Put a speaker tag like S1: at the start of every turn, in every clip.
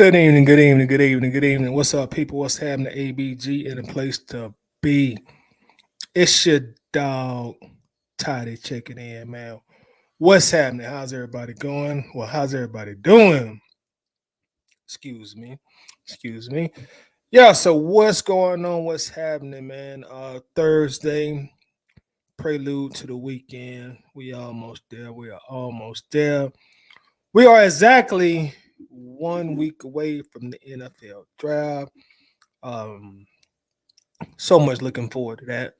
S1: Good evening, good evening, good evening, good evening. What's up, people? What's happening? ABG in a place to be. It's your dog, Toddy, checking in, man. What's happening? How's everybody going? Well, how's everybody doing? Excuse me. Excuse me. Yeah, so what's going on? What's happening, man? Thursday, prelude to the weekend. We almost there. We are almost there. We are exactly 1 week away from the NFL draft. Um, so much looking forward to that.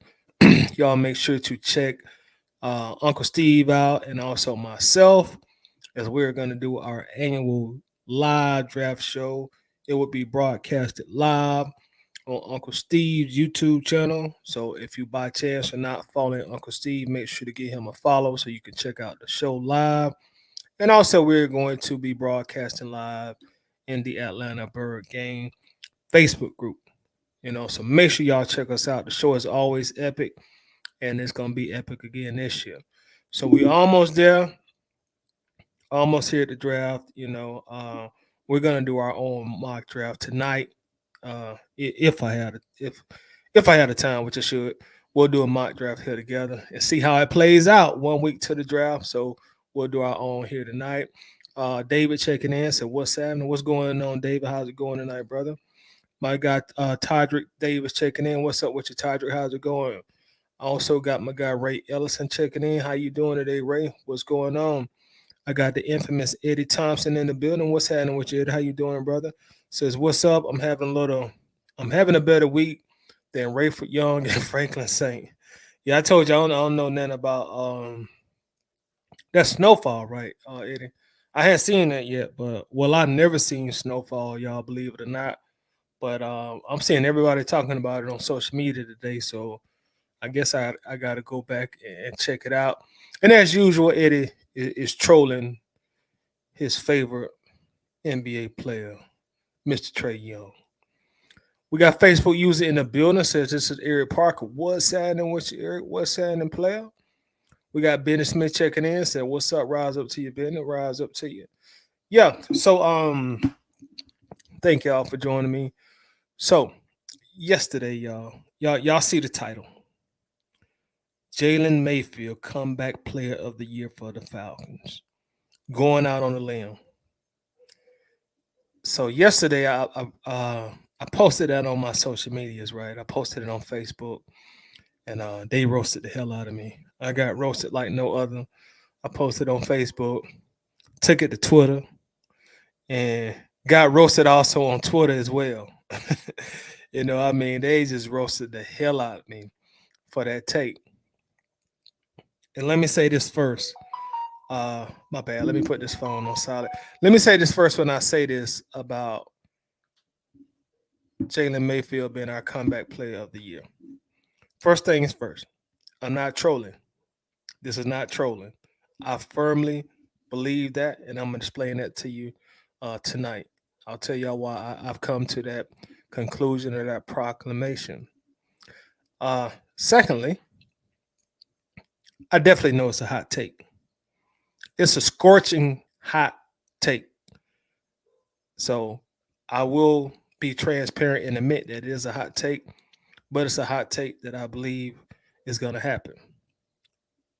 S1: Y'all make sure to check Uncle Steve out and also myself as we're going to do our annual live draft show. It will be broadcasted live on Uncle Steve's YouTube channel. So if you by chance are not following Uncle Steve, make sure to give him a follow so you can check out the show live. And also, we're going to be broadcasting live in the Atlanta Bird Game Facebook group. So make sure y'all check us out. The show is always epic, and it's gonna be epic again this year. So we almost there, almost here at the draft. We're gonna do our own mock draft tonight. If I had if I had a time, which I should, we'll do a mock draft here together and see how it plays out 1 week to the draft. So we'll do our own here tonight. David checking in said, "What's happening? What's going on, David? How's it going tonight, brother?" My guy Todrick Davis checking in. What's up with you, Todrick? How's it going? I also got my guy Ray Ellison checking in. How you doing today, Ray? What's going on? I got the infamous Eddie Thompson in the building. What's happening with you, Eddie? How you doing, brother? Says, what's up? I'm having a better week than Rayford Young and Franklin Saint. Yeah, I told you I don't know nothing about that snowfall, right, Eddie? I hadn't seen that yet, but I never seen snowfall, y'all believe it or not. But I'm seeing everybody talking about it on social media today, so I guess I got to go back and check it out. And as usual, Eddie is trolling his favorite NBA player, Mr. Trey Young. We got Facebook user in the building says this is Eric Parker. What's happening with you, Eric? What's happening, player? We got Benny Smith checking in. Said, "What's up? Rise up to you, Benny. Rise up to you." Yeah. So thank y'all for joining me. So yesterday, y'all see the title. Jalen Mayfield, comeback player of the year for the Falcons, going out on a limb. So yesterday, I posted that on my social medias. Right, I posted it on Facebook, and they roasted the hell out of me. I got roasted like no other. I posted on Facebook, took it to Twitter, and got roasted also on Twitter as well. They just roasted the hell out of me for that take. And let me say this first. My bad. Let me put this phone on silent. Let me say this first when I say this about Jalen Mayfield being our comeback player of the year. First thing is first. I'm not trolling. This is not trolling. I firmly believe that, and I'm gonna explain that to you tonight. I'll tell y'all why I've come to that conclusion or that proclamation. Secondly, I definitely know it's a hot take. It's a scorching hot take. So I will be transparent and admit that it is a hot take, but it's a hot take that I believe is going to happen.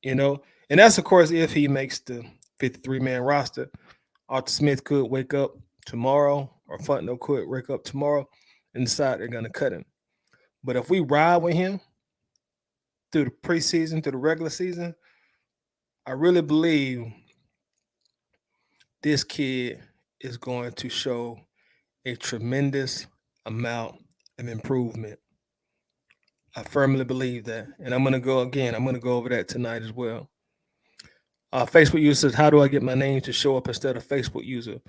S1: And that's of course if he makes the 53-man roster. Arthur Smith could wake up tomorrow, or Fontenot could wake up tomorrow and decide they're going to cut him. But if we ride with him through the preseason, through the regular season, I really believe this kid is going to show a tremendous amount of improvement. I firmly believe that. And I'm going to go again. I'm going to go over that tonight as well. Facebook user says, how do I get my name to show up instead of Facebook user?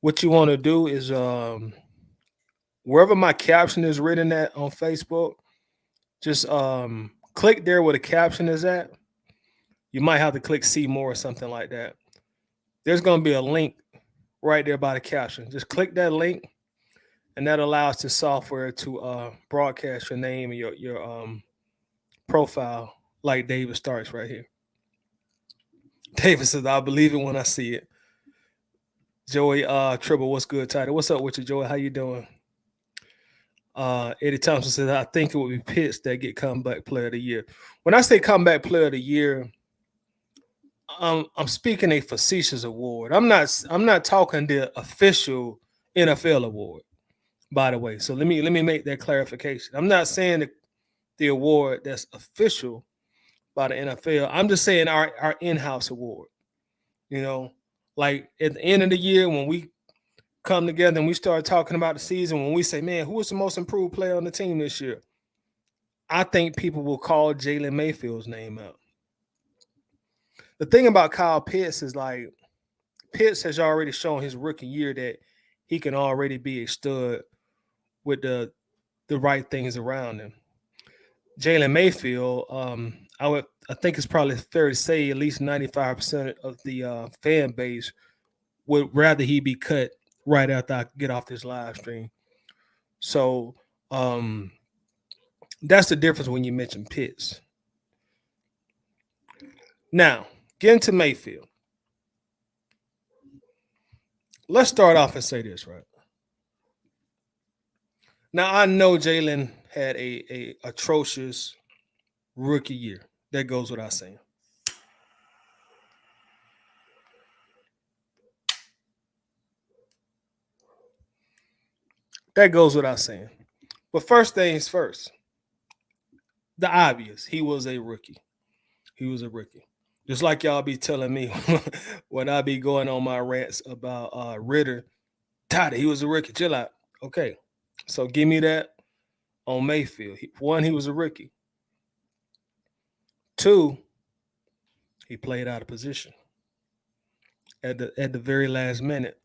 S1: What you want to do is wherever my caption is written at on Facebook, just click there where the caption is at. You might have to click see more or something like that. There's going to be a link right there by the caption. Just click that link, and that allows the software to broadcast your name and your profile like David starts right here. David says, I'll believe it when I see it. Joey Tribble, what's good, Title? What's up with you, Joey? How you doing? Eddie Thompson says, I think it would be Pitts that get comeback player of the year. When I say comeback player of the year, I'm speaking a facetious award. I'm not talking the official NFL award, by the way. So let me make that clarification. I'm not saying the award that's official by the NFL. I'm just saying our in-house award. You know, like at the end of the year when we come together and we start talking about the season, when we say, man, who was the most improved player on the team this year? I think people will call Jalen Mayfield's name out. The thing about Kyle Pitts is like Pitts has already shown his rookie year that he can already be a stud with the right things around him. Jalen Mayfield, I think it's probably fair to say at least 95% of the fan base would rather he be cut right after I get off this live stream. So that's the difference when you mention Pitts. Now, getting to Mayfield. Let's start off and say this, right? Now I know Jalen had a atrocious rookie year. That goes without saying. That goes without saying. But first things first, the obvious. He was a rookie. He was a rookie. Just like y'all be telling me when I be going on my rants about Ritter. Todd, he was a rookie. Chill out. Okay. So give me that on Mayfield. One, he was a rookie. Two, he played out of position at the very last minute.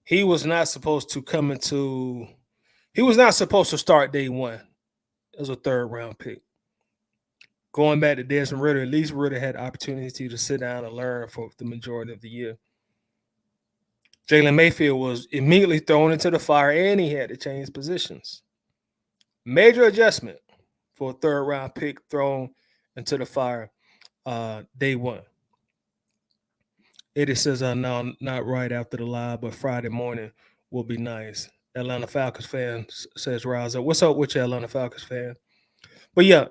S1: He was not supposed to come into. He was not supposed to start day one as a third round pick. Going back to Desmond Ritter, at least Ritter had opportunity to sit down and learn for the majority of the year. Jalen Mayfield was immediately thrown into the fire, and he had to change positions. Major adjustment for a third round pick thrown into the fire day one. Eddie says, no, not right after the live, but Friday morning will be nice. Atlanta Falcons fan says, Rise up. What's up with you, Atlanta Falcons fan? But yeah,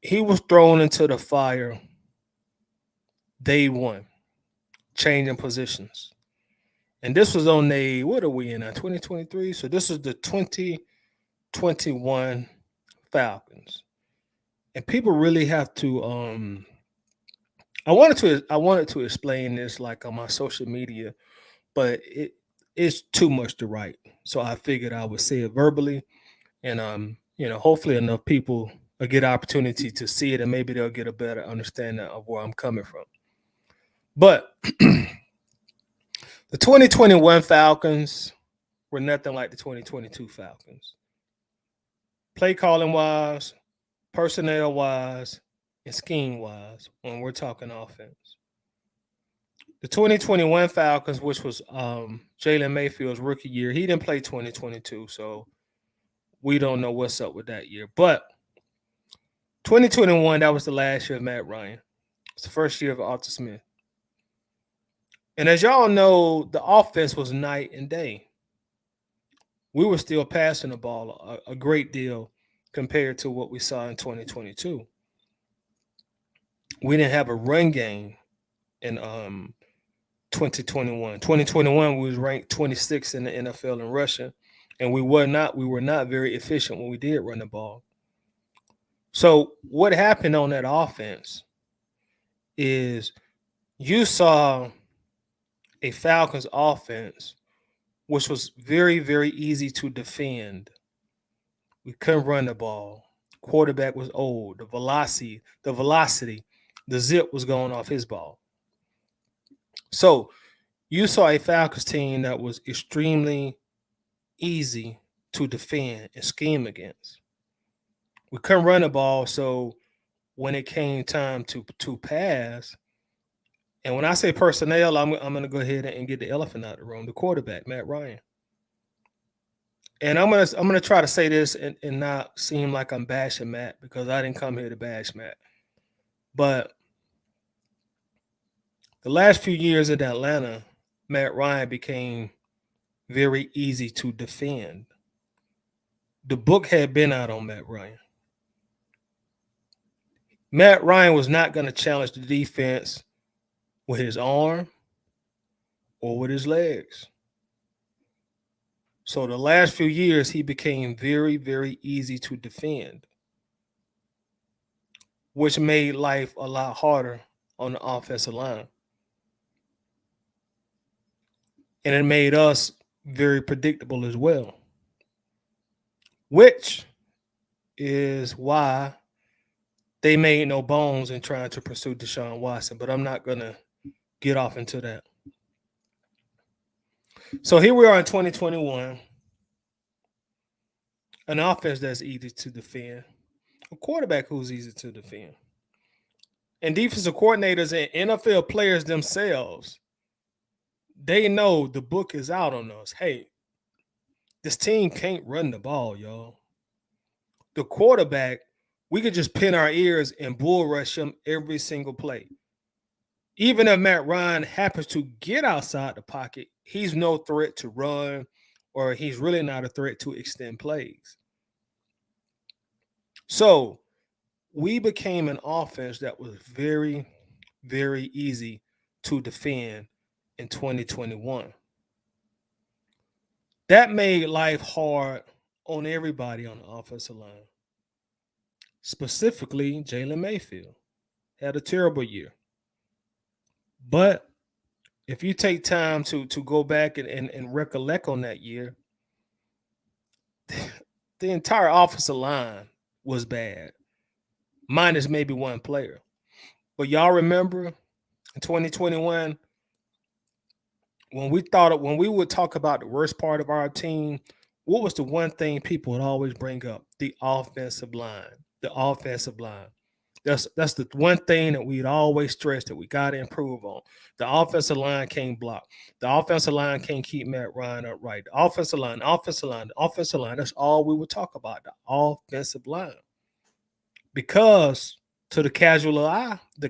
S1: he was thrown into the fire day one, changing positions. And this was on what are we in now? 2023. So this is the 2021 Falcons. And people really have to I wanted to explain this like on my social media, but it's too much to write. So I figured I would say it verbally, and hopefully enough people will get opportunity to see it, and maybe they'll get a better understanding of where I'm coming from. But the 2021 Falcons were nothing like the 2022 Falcons. Play calling wise, personnel wise, and scheme wise when we're talking offense. The 2021 Falcons, which was Jalen Mayfield's rookie year, he didn't play 2022, so we don't know what's up with that year. But 2021, that was the last year of Matt Ryan. It's the first year of Arthur Smith. And as y'all know, the offense was night and day. We were still passing the ball a great deal compared to what we saw in 2022. We didn't have a run game in 2021. 2021, we was ranked 26 in the NFL in rushing, and we were not very efficient when we did run the ball. So what happened on that offense is you saw a Falcons offense which was very, very easy to defend. We couldn't run the ball. Quarterback was old. The velocity, the zip was going off his ball. So you saw a Falcons team that was extremely easy to defend and scheme against. We couldn't run the ball, so when it came time to pass, and when I say personnel, I'm going to go ahead and get the elephant out of the room. The quarterback, Matt Ryan. And I'm gonna try to say this and not seem like I'm bashing Matt because I didn't come here to bash Matt. But the last few years in Atlanta, Matt Ryan became very easy to defend. The book had been out on Matt Ryan. Matt Ryan was not going to challenge the defense with his arm or with his legs. So the last few years, he became very, very easy to defend, which made life a lot harder on the offensive line. And it made us very predictable as well, which is why they made no bones in trying to pursue Deshaun Watson. But I'm not going to get off into that. So here we are in 2021, an offense that's easy to defend, a quarterback who's easy to defend, and defensive coordinators and NFL players themselves, they know the book is out on us. Hey, this team can't run the ball, y'all. The quarterback, we could just pin our ears and bull rush him every single play. Even if Matt Ryan happens to get outside the pocket, he's no threat to run, or he's really not a threat to extend plays. So we became an offense that was very, very easy to defend in 2021. That made life hard on everybody on the offensive line. Specifically, Jalen Mayfield had a terrible year. But if you take time to go back and recollect on that year, the entire offensive line was bad, minus maybe one player. But y'all remember in 2021, when we would talk about the worst part of our team, what was the one thing people would always bring up? The offensive line. The offensive line. That's the one thing that we'd always stress that we got to improve on. The offensive line can't block. The offensive line can't keep Matt Ryan upright. The offensive line, the offensive line, the offensive line. That's all we would talk about, the offensive line. Because to the casual eye, the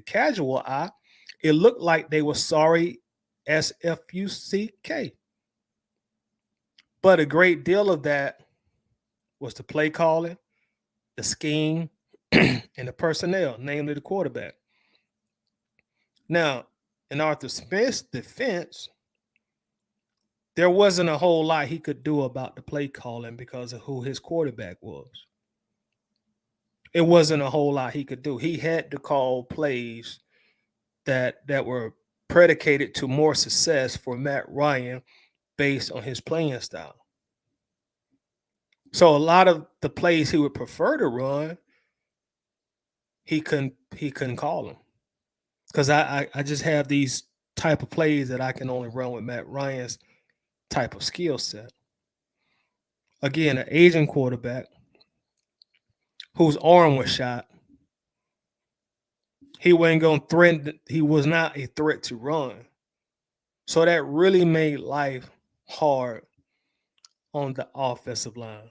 S1: casual eye, it looked like they were sorry SFUCK. But a great deal of that was the play calling, the scheme, and the personnel, namely the quarterback. Now, in Arthur Smith's defense, there wasn't a whole lot he could do about the play calling because of who his quarterback was. It wasn't a whole lot he could do. He had to call plays that were predicated to more success for Matt Ryan based on his playing style. So a lot of the plays he would prefer to run, he couldn't call them. Because I just have these type of plays that I can only run with Matt Ryan's type of skill set. Again, an Asian quarterback whose arm was shot. He wasn't going to threaten. He was not a threat to run. So that really made life hard on the offensive line.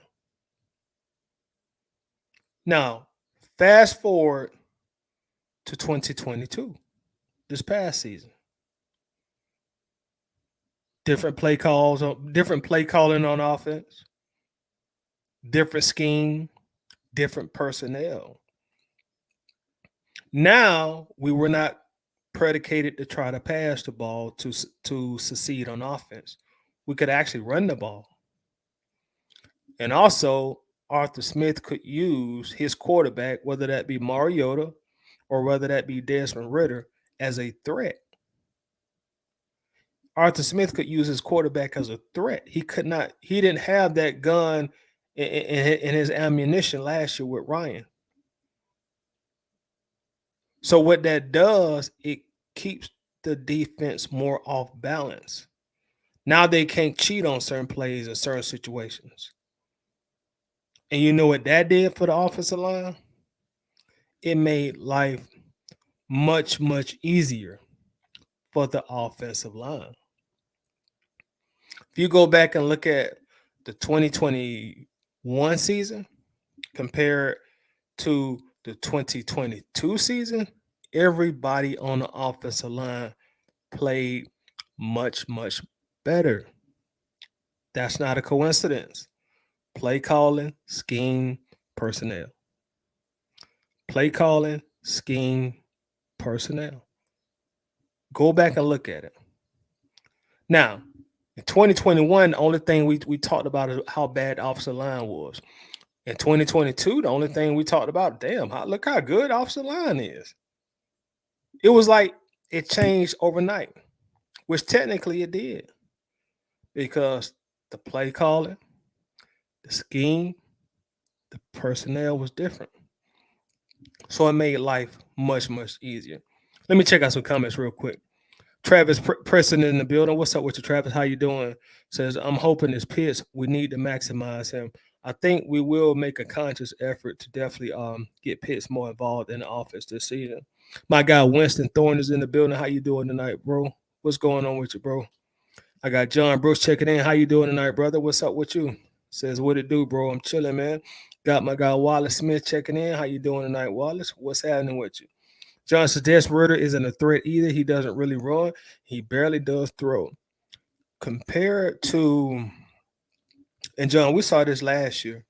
S1: Now, fast forward to 2022, this past season. Different play calling on offense, different scheme, different personnel. Now we were not predicated to try to pass the ball to succeed on offense. We could actually run the ball. And also, Arthur Smith could use his quarterback, whether that be Mariota or whether that be Desmond Ridder, as a threat. Arthur Smith could use his quarterback as a threat. He didn't have that gun in his ammunition last year with Ryan. So what that does, it keeps the defense more off balance. Now they can't cheat on certain plays in certain situations. And you know what that did for the offensive line? It made life much, much easier for the offensive line. If you go back and look at the 2021 season compared to the 2022 season, everybody on the offensive line played much, much better. That's not a coincidence. Play calling, scheme, personnel. Play calling, scheme, personnel. Go back and look at it. Now, in 2021, the only thing we talked about is how bad the offensive line was. In 2022, the only thing we talked about, damn, look how good offensive line is. It was like it changed overnight, which technically it did because the play calling, the scheme, the personnel was different. So it made life much, much easier. Let me check out some comments real quick. Travis Preston in the building. What's up with you, Travis? How you doing? Says, I'm hoping this Pitts, we need to maximize him. I think we will make a conscious effort to definitely get Pitts more involved in the offense this season. My guy Winston Thorne is in the building. How you doing tonight, bro? What's going on with you, bro? I got John Brooks checking in. How you doing tonight, brother? What's up with you? Says, what it do, bro? I'm chilling, man. Got my guy Wallace Smith checking in. How you doing tonight, Wallace? What's happening with you? John says, Des Ritter isn't a threat either. He doesn't really run. He barely does throw. Compared to, and John, we saw this last year.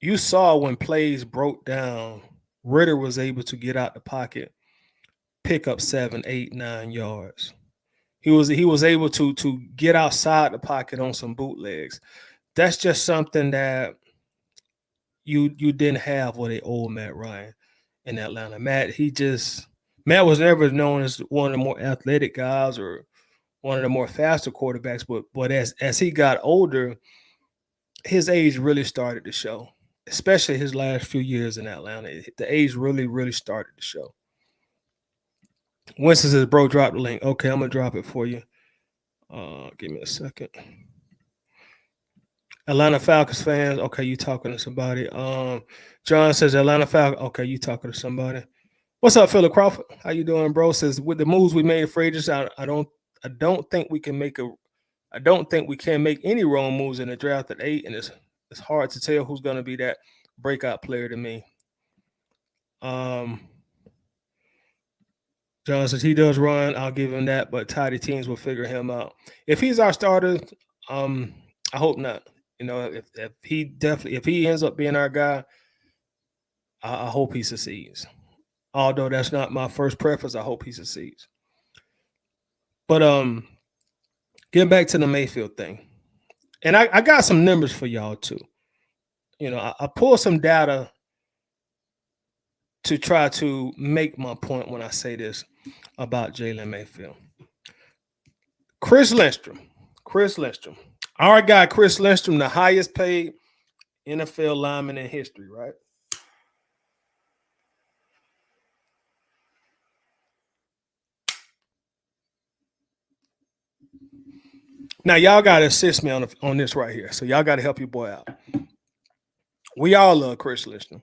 S1: You saw when plays broke down, Ritter was able to get out the pocket, pick up 7, 8, 9 yards. He was able to get outside the pocket on some bootlegs. That's just something that you didn't have with a old Matt Ryan in Atlanta. Matt was never known as one of the more athletic guys or one of the more faster quarterbacks, but as he got older, his age really started to show, especially his last few years in Atlanta. The age really, really started to show. Winston says, bro, drop the link. Okay, I'm going to drop it for you. Give me a second. Atlanta Falcons fans. Okay, you talking to somebody. John says, Atlanta Falcons. Okay, you talking to somebody. What's up, Philip Crawford? How you doing, bro? Says, with the moves we made for agents, I don't think we can make any wrong moves in the draft at 8, and it's hard to tell who's going to be that breakout player to me. John says he does run. I'll give him that, but tidy teams will figure him out. If he's our starter, I hope not. You know, if he ends up being our guy, I hope he succeeds. Although that's not my first preference, I hope he succeeds. But getting back to the Mayfield thing, and I got some numbers for y'all too. You know, I pulled some data to try to make my point when I say this about Jalen Mayfield. Chris Lindstrom, our guy Chris Lindstrom, the highest paid NFL lineman in history, right? Now y'all gotta assist me on this right here. So y'all gotta help your boy out. We all love Chris Lindstrom.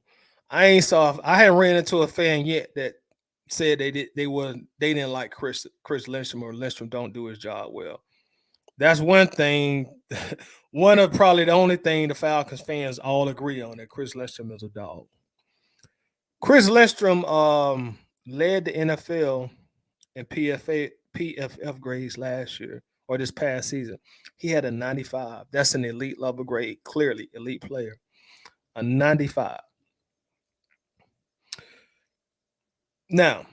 S1: I hadn't ran into a fan yet that said they didn't like Chris Lindstrom or Lindstrom don't do his job well. That's one thing. One of probably the only thing the Falcons fans all agree on, that Chris Lindstrom is a dog. Chris Lindstrom led the NFL in PFF grades last year or this past season. He had a 95. That's an elite level grade, clearly elite player. A 95. Now,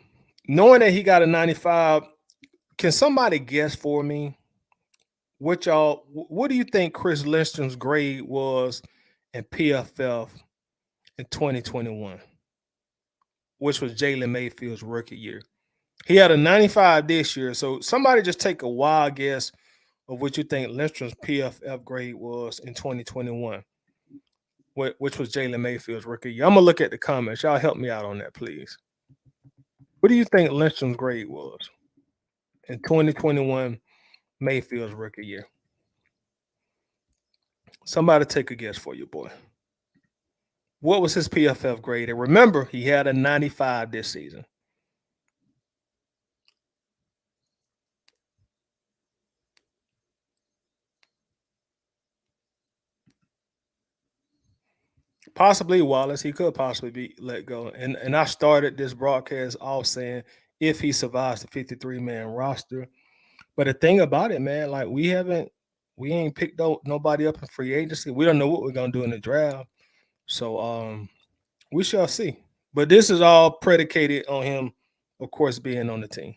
S1: knowing that he got a 95, can somebody guess for me what do you think Chris Lindstrom's grade was in PFF in 2021, which was Jalen Mayfield's rookie year? He had a 95 this year. So somebody just take a wild guess of what you think Lindstrom's PFF grade was in 2021, which was Jalen Mayfield's rookie year. I'm going to look at the comments. Y'all help me out on that, please. What do you think Lindstrom's grade was in 2021, Mayfield's rookie year? Somebody take a guess for you, boy. What was his PFF grade? And remember, he had a 95 this season. Possibly Wallace. He could possibly be let go. And I started this broadcast off saying if he survives the 53-man roster. But the thing about it, man, like we ain't picked up nobody up in free agency. We don't know what we're gonna do in the draft. So we shall see. But this is all predicated on him, of course, being on the team.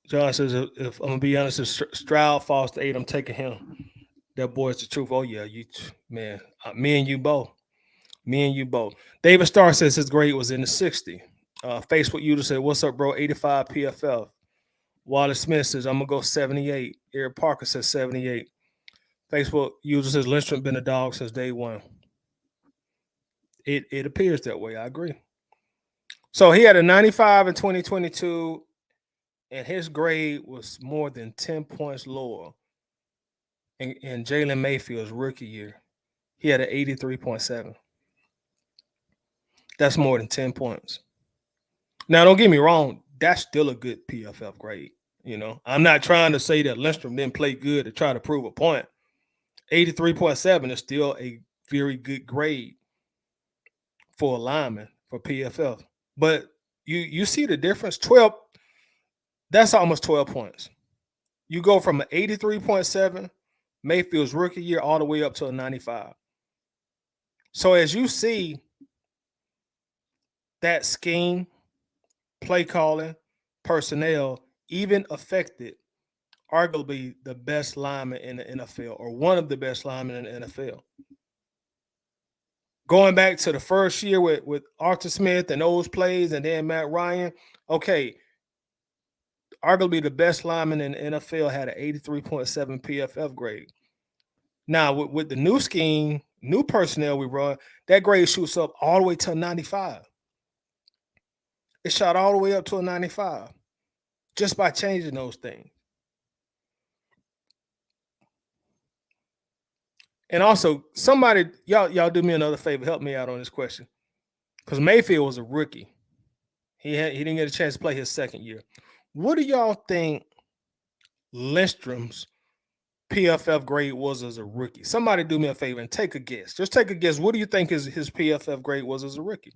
S1: John says, if I'm gonna be honest, if Stroud falls to 8, I'm taking him. That boy's the truth. Oh yeah, man, me and you both. Me and you both. David Starr says his grade was in the 60. Facebook user said, "What's up, bro? 85 PFF." Wallace Smith says, "I'm gonna go 78." Eric Parker says 78. Facebook user says Lindstrom been a dog since day one. It appears that way. I agree. So he had a 95 in 2022, and his grade was more than 10 points lower in Jalen Mayfield's rookie year. He had an 83.7. That's more than 10 points. Now, don't get me wrong, that's still a good PFF grade. I'm not trying to say that Lindstrom didn't play good to try to prove a point. 83.7 is still a very good grade for a lineman for PFF. But you see the difference. 12, that's almost 12 points. You go from an 83.7 Mayfield's rookie year all the way up to a 95. So as you see, that scheme, play calling, personnel even affected arguably the best lineman in the NFL, or one of the best linemen in the NFL. Going back to the first year with Arthur Smith and those plays, and then Matt Ryan, okay, arguably the best lineman in the NFL had an 83.7 PFF grade. Now, with the new scheme, new personnel we run, that grade shoots up all the way to a 95. It shot all the way up to a 95 just by changing those things. And also, somebody, y'all do me another favor, help me out on this question, because Mayfield was a rookie. He didn't get a chance to play his second year. What do y'all think Lindstrom's PFF grade was as a rookie? Somebody do me a favor and take a guess. Just take a guess. What do you think his PFF grade was as a rookie?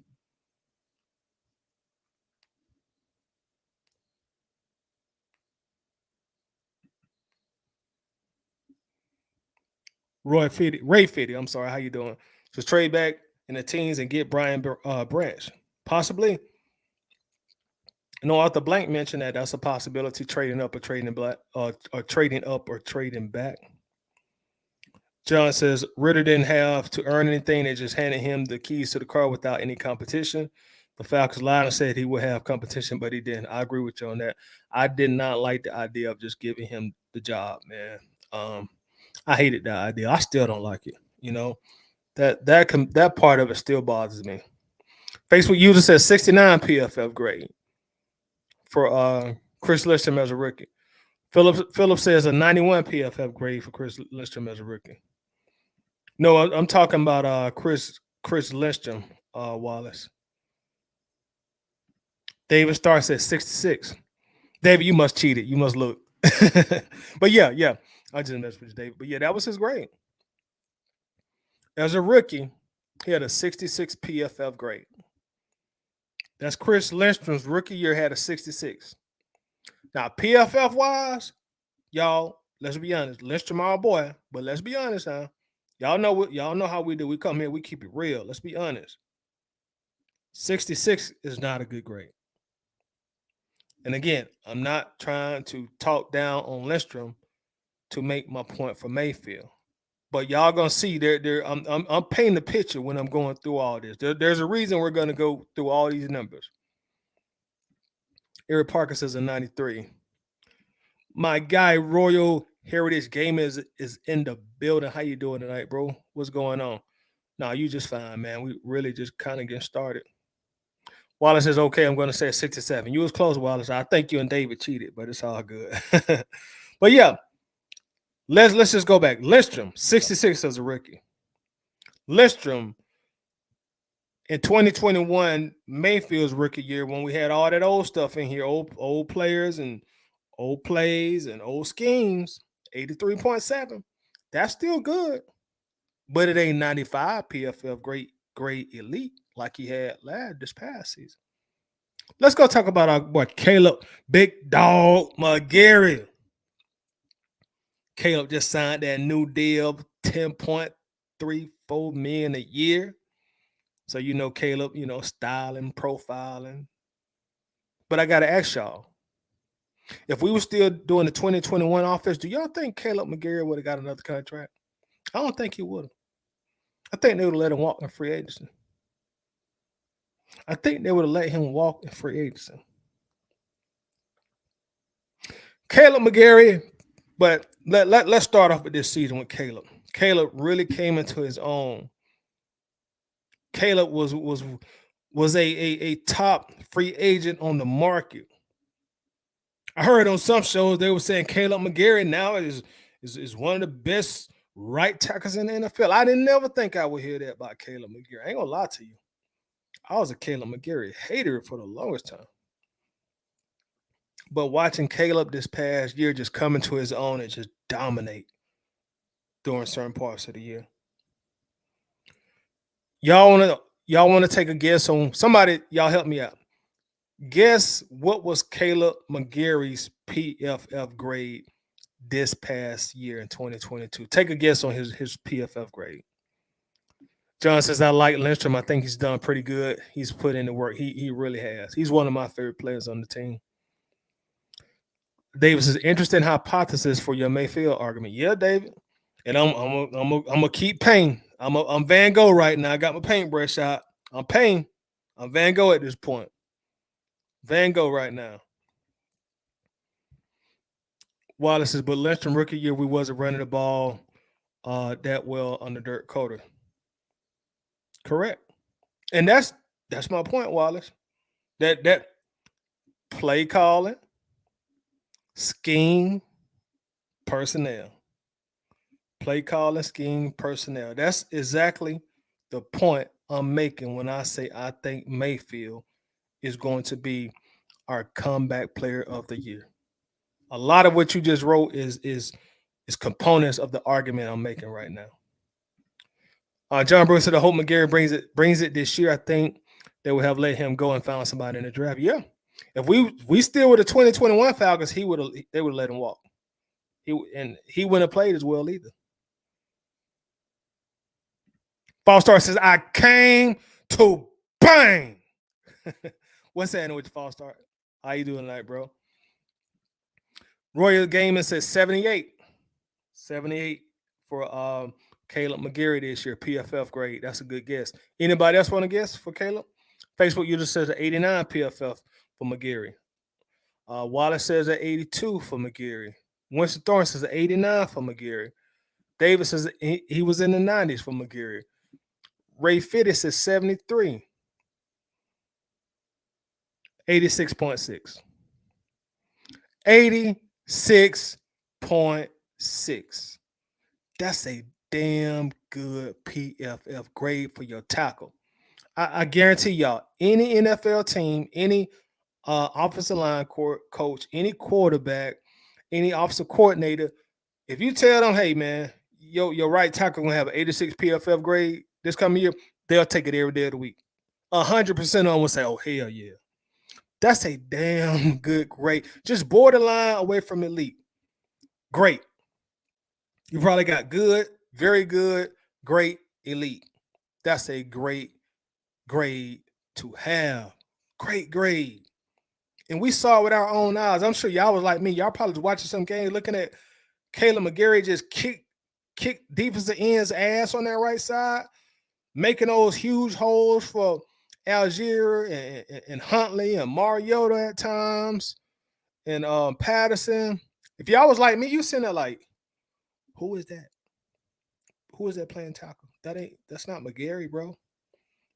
S1: Ray Fitty. I'm sorry. How you doing? Just trade back in the teens and get Brian Branch. Possibly. Arthur Blank mentioned that that's a possibility, trading up or trading black, or trading up or trading back. John says Ritter didn't have to earn anything. They just handed him the keys to the car without any competition. The Falcons line said he would have competition, but he didn't. I agree with you on that. I did not like the idea of just giving him the job, man. I hated that idea. I still don't like it. That part of it still bothers me. Facebook user says 69 PFF grade for Chris Lindstrom as a rookie. Philip says a 91 PFF grade for Chris Lindstrom as a rookie. No, I'm talking about Chris Lindstrom, Wallace. David Starr says 66. David, you must cheat it. You must look. But yeah. I just messed with you, David. But yeah, that was his grade. As a rookie, he had a 66 PFF grade. That's Chris Lindstrom's rookie year had a 66. Now, PFF wise, y'all, let's be honest. Lindstrom our boy, but let's be honest now. Y'all know how we do. We come here, we keep it real. Let's be honest. 66 is not a good grade. And again, I'm not trying to talk down on Lindstrom to make my point for Mayfield. But y'all gonna see I'm painting the picture when I'm going through all this. There's a reason we're gonna go through all these numbers. Eric Parker says a 93. My guy Royal Heritage Gamer is in the building. How you doing tonight, bro? What's going on? No, you just fine, man. We really just kind of getting started. Wallace says, okay, I'm going to say 67. You was close, Wallace. I think you and David cheated, but it's all good. But yeah, let's just go back. Lindstrom, 66 as a rookie. Lindstrom in 2021, Mayfield's rookie year, when we had all that old stuff in here, old players and old plays and old schemes, 83.7. That's still good. But it ain't 95 PFF great elite like he had this past season. Let's go talk about our boy Caleb Big Dog McGarry. Caleb just signed that new deal, $10.34 million a year. So you know Caleb, styling, profiling. But I gotta ask y'all, if we were still doing the 2021 offense, do y'all think Caleb McGarry would have got another contract? I don't think he would have. I think they would have let him walk in free agency. I think they would have let him walk in free agency. Caleb McGarry, but let's start off with this season with Caleb. Caleb really came into his own. Caleb was a top free agent on the market. I heard on some shows they were saying Caleb McGarry now is one of the best right tackles in the NFL. I didn't never think I would hear that about Caleb McGarry. I ain't gonna lie to you. I was a Caleb McGarry hater for the longest time. But watching Caleb this past year just come into his own and just dominate during certain parts of the year. Y'all wanna take a guess on somebody? Y'all help me out. Guess what was Caleb McGarry's PFF grade this past year in 2022? Take a guess on his PFF grade. John says, I like Lindstrom. I think he's done pretty good. He's put in the work. He really has. He's one of my favorite players on the team. Davis is interesting hypothesis for your Mayfield argument. Yeah, David. And I'm gonna keep painting. I'm Van Gogh right now. I got my paintbrush out. I'm painting. I'm Van Gogh at this point. Van Gogh right now. Wallace says, but Lindstrom rookie year, we wasn't running the ball that well under Dirk Coder. Correct. And that's my point, Wallace. That play calling, scheme, personnel. Play calling, scheme, personnel. That's exactly the point I'm making when I say I think Mayfield is going to be our comeback player of the year. A lot of what you just wrote is components of the argument I'm making right now. John Brooks said, I hope McGarry brings it this year. I think they would have let him go and found somebody in the draft. Yeah. If we still were the 2021 Falcons, they would have let him walk. He wouldn't have played as well either. Falstar says, I came to bang. What's happening with the Falstar? How you doing tonight, bro? Royal Gaming says 78. 78 for Caleb McGarry this year, PFF grade. That's a good guess. Anybody else want to guess for Caleb? Facebook user says an 89 PFF for McGarry. Wallace says an 82 for McGarry. Winston Thorne says an 89 for McGarry. Davis says he was in the 90s for McGarry. Ray Fitty says 73. 86.6. 86.6. That's a damn good PFF grade for your tackle. I guarantee y'all, any NFL team, any offensive line coach, any quarterback, any offensive coordinator, if you tell them, hey, man, your right tackle going to have an 86 PFF grade this coming year, they'll take it every day of the week. 100% of them will say, oh, hell yeah. That's a damn good grade. Just borderline away from elite. Great. You probably got good, very good, great, elite. That's a great grade to have. Great grade. And we saw it with our own eyes. I'm sure y'all was like me. Y'all probably was watching some games looking at Caleb McGarry just kick defensive end's ass on that right side, making those huge holes for Algier and Huntley and Mariota at times and Patterson. If y'all was like me, you sitting there like, who is that? Who is that playing tackle? That's not McGarry, bro.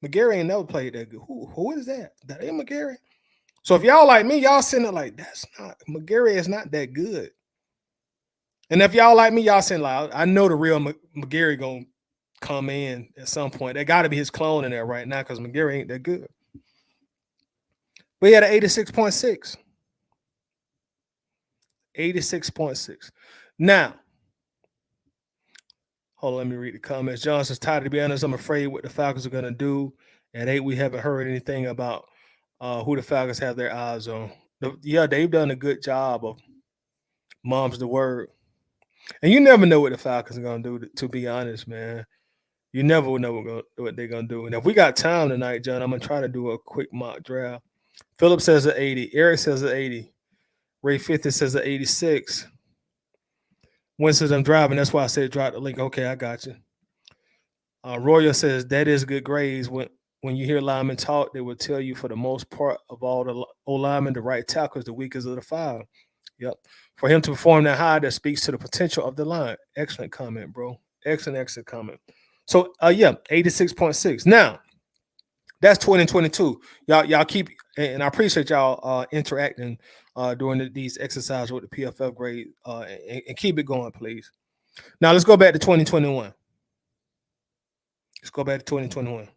S1: McGarry ain't never played that good. Who is that? That ain't McGarry. So if y'all like me, y'all sitting there like, that's not McGarry is not that good. And if y'all like me, y'all saying like, I know the real McGarry gonna come in at some point. That got to be his clone in there right now because McGarry ain't that good. But he had an 86.6. 86.6. Now, hold on, let me read the comments. Johnson's tired, to be honest. I'm afraid what the Falcons are gonna do. At 8, we haven't heard anything about who the Falcons have their eyes on. Yeah, they've done a good job of mom's the word. And you never know what the Falcons are gonna do. To be honest, man, you never know what they're gonna do. And if we got time tonight, John, I'm gonna try to do a quick mock draft. Philip says an 80. Eric says an 80. Ray 50 says an 86. When says I'm driving, that's why I said drop the link. Okay, I got you. Royal says that is good grades. When you hear linemen talk, they will tell you for the most part of all the O linemen, the right tackle is the weakest of the five. Yep. For him to perform that high, that speaks to the potential of the line. Excellent comment, bro. Excellent comment. So yeah, 86.6. Now, that's 2022. Y'all keep, and I appreciate y'all interacting during these exercises with the PFF grade and keep it going, please. Now let's go back to 2021. Let's go back to 2021.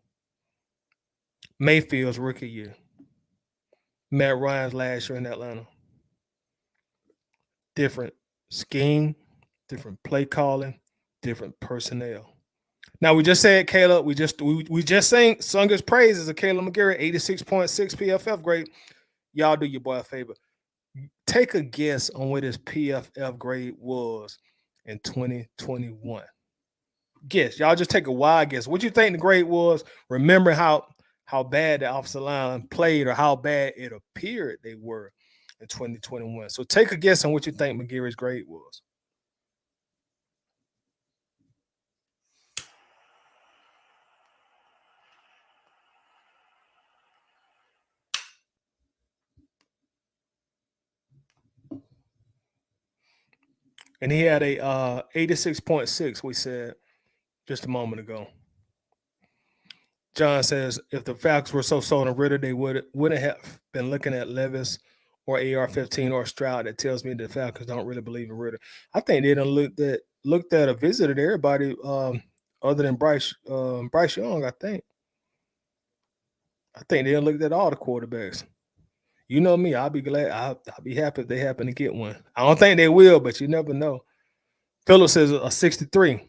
S1: Mayfield's rookie year. Matt Ryan's last year in Atlanta. Different scheme, different play calling, different personnel. Now we just said Caleb. We just sung his praises of Caleb McGarry, 86.6 PFF grade. Y'all do your boy a favor. Take a guess on what his PFF grade was in 2021. Guess. Y'all just take a wild guess. What you think the grade was? Remember how bad the offensive line played or how bad it appeared they were in 2021. So take a guess on what you think McGarry's grade was. And he had a 86.6, we said just a moment ago. John says if the Falcons were so sold on Ritter, they wouldn't have been looking at Levis or AR-15 or Stroud. That tells me the Falcons don't really believe in Ritter. I think they done looked at or visited everybody other than Bryce Young. I think they done looked at all the quarterbacks. You know me, I'll be glad. I'll be happy if they happen to get one. I don't think they will, but you never know. Phillips says a 63.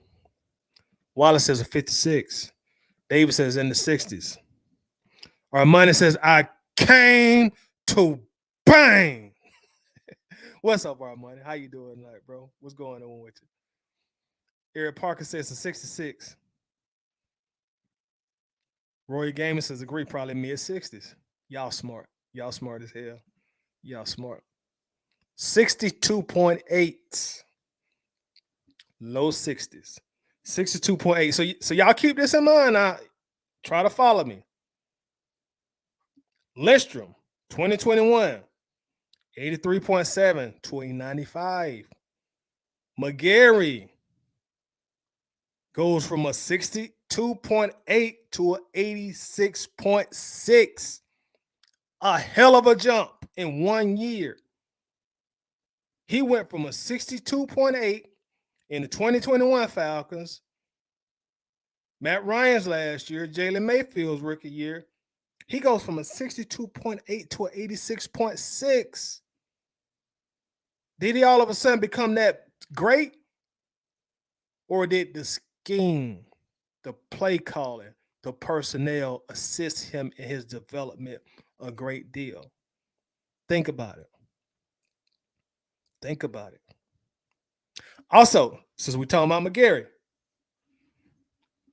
S1: Wallace says a 56. Davis says in the 60s. Armani says, I came to bang. What's up, Armani? How you doing tonight, bro? What's going on with you? Eric Parker says a 66. Roy Gamer says agree, probably mid-60s. Y'all smart. Y'all smart as hell. Y'all smart. 62.8. Low 60s. 62.8. So y'all keep this in mind now. Try to follow me. Lindstrom, 2021, 83.7 to a 95. McGarry goes from a 62.8 to an 86.6. A hell of a jump in 1 year. He went from a 62.8 in the 2021 Falcons, Matt Ryan's last year, Jalen Mayfield's rookie year. He goes from a 62.8 to an 86.6. Did he all of a sudden become that great? Or did the scheme, the play calling, the personnel assist him in his development a great deal? Think about it. Think about it. Also, since we're talking about McGarry,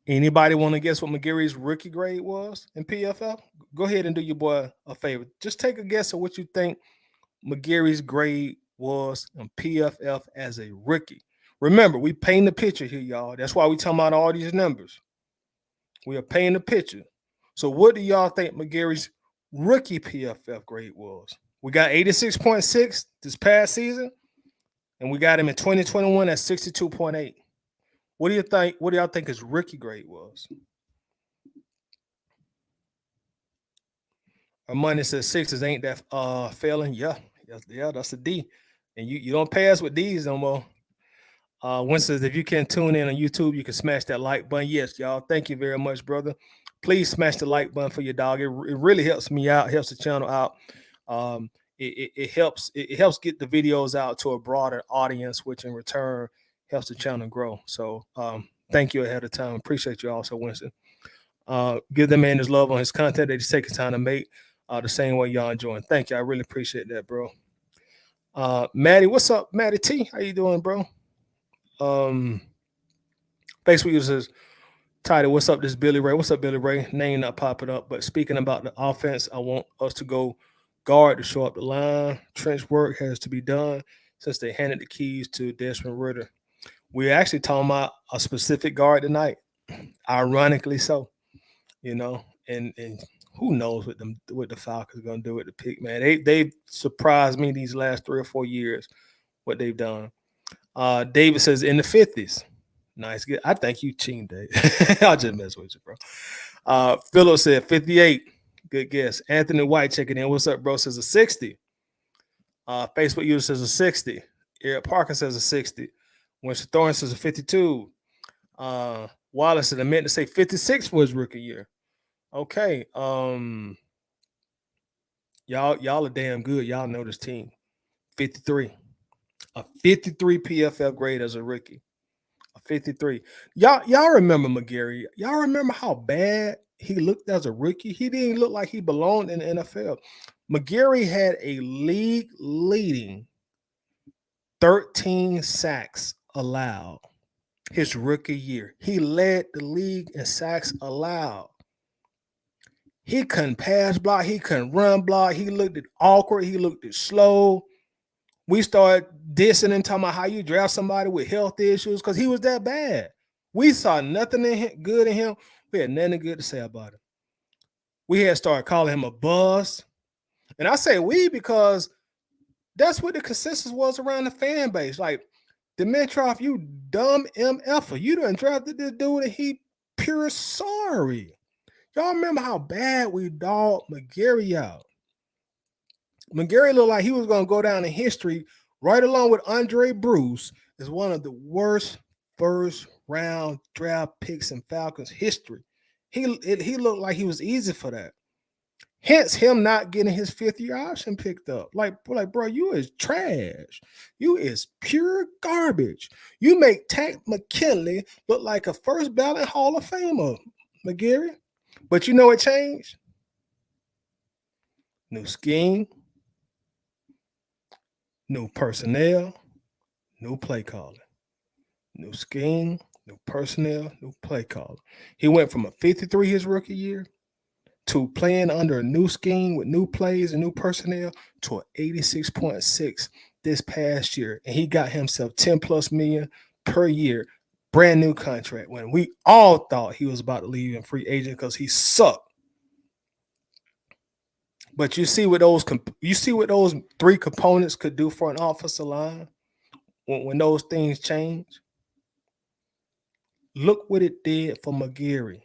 S1: anybody want to guess what McGarry's rookie grade was in PFL? Go ahead and do your boy a favor. Just take a guess of what you think McGarry's grade was in PFF as a rookie. Remember, we paint the picture here, y'all. That's why we talking about all these numbers. We are painting the picture. So what do y'all think McGarry's rookie PFF grade was? We got 86.6 this past season, and we got him in 2021 at 62.8. What do you think? What do y'all think his rookie grade was? Armani says sixes ain't that failing. Yeah, that's a D. And you don't pass with D's no more. Win says if you can tune in on YouTube, you can smash that like button. Yes, y'all. Thank you very much, brother. Please smash the like button for your dog. It really helps me out, helps the channel out. It helps get the videos out to a broader audience, which in return helps the channel grow. So thank you ahead of time. Appreciate you also, Winston. Give the man his love on his content that he's taking time to make. the same way y'all enjoying. Thank you. I really appreciate that, bro. Maddie, what's up, Maddie T? How you doing, bro? Um, Facebook users title, what's up? This is Billy Ray. What's up, Billy Ray? Name not popping up, but speaking about the offense, I want us to go guard to show up the line. Trench work has to be done since they handed the keys to Desmond Ritter. We're actually talking about a specific guard tonight, ironically so, you know, and who knows what the Falcons are gonna do with the pick, man. They surprised me these last 3 or 4 years what they've done. David says in the 50s. Nice. Good. I think you cheating, Dave. I'll just mess with you, bro. Philo said 58. Good guess. Anthony White checking in. What's up, bro? Says a 60. Facebook user says a 60. Eric Parker says a 60. Winston Thorne says a 52. Wallace said I meant to say 56 for his rookie year. Okay. Y'all are damn good. Y'all know this team. 53. A 53 PFF grade as a rookie. 53. Y'all remember McGarry? Y'all remember how bad he looked as a rookie? He didn't look like he belonged in the NFL. McGarry had a league leading 13 sacks allowed his rookie year. He led the league in sacks allowed. He couldn't pass block. He couldn't run block. He looked awkward. He looked slow. We started dissing and talking about how you draft somebody with health issues because he was that bad. We saw nothing good in him. We had nothing good to say about him. We had started calling him a buzz. And I say we because that's what the consensus was around the fan base. Like, Dimitrov, you dumb MFer. You done drafted this dude and he pure sorry. Y'all remember how bad we dogged McGarry out. McGarry looked like he was going to go down in history right along with Andre Bruce as one of the worst first-round draft picks in Falcons history. He looked like he was easy for that. Hence him not getting his fifth-year option picked up. Like, bro, you is trash. You is pure garbage. You make Tank McKinley look like a first ballot Hall of Famer, McGarry. But you know what changed? New scheme, new personnel, new play calling. New scheme, new personnel, new play calling. He went from a 53 his rookie year to playing under a new scheme with new plays and new personnel to an 86.6 this past year. And he got himself 10 plus million per year, brand new contract when we all thought he was about to leave in free agent because he sucked. But you see what those three components could do for an offensive line when those things change. Look what it did for McGarry.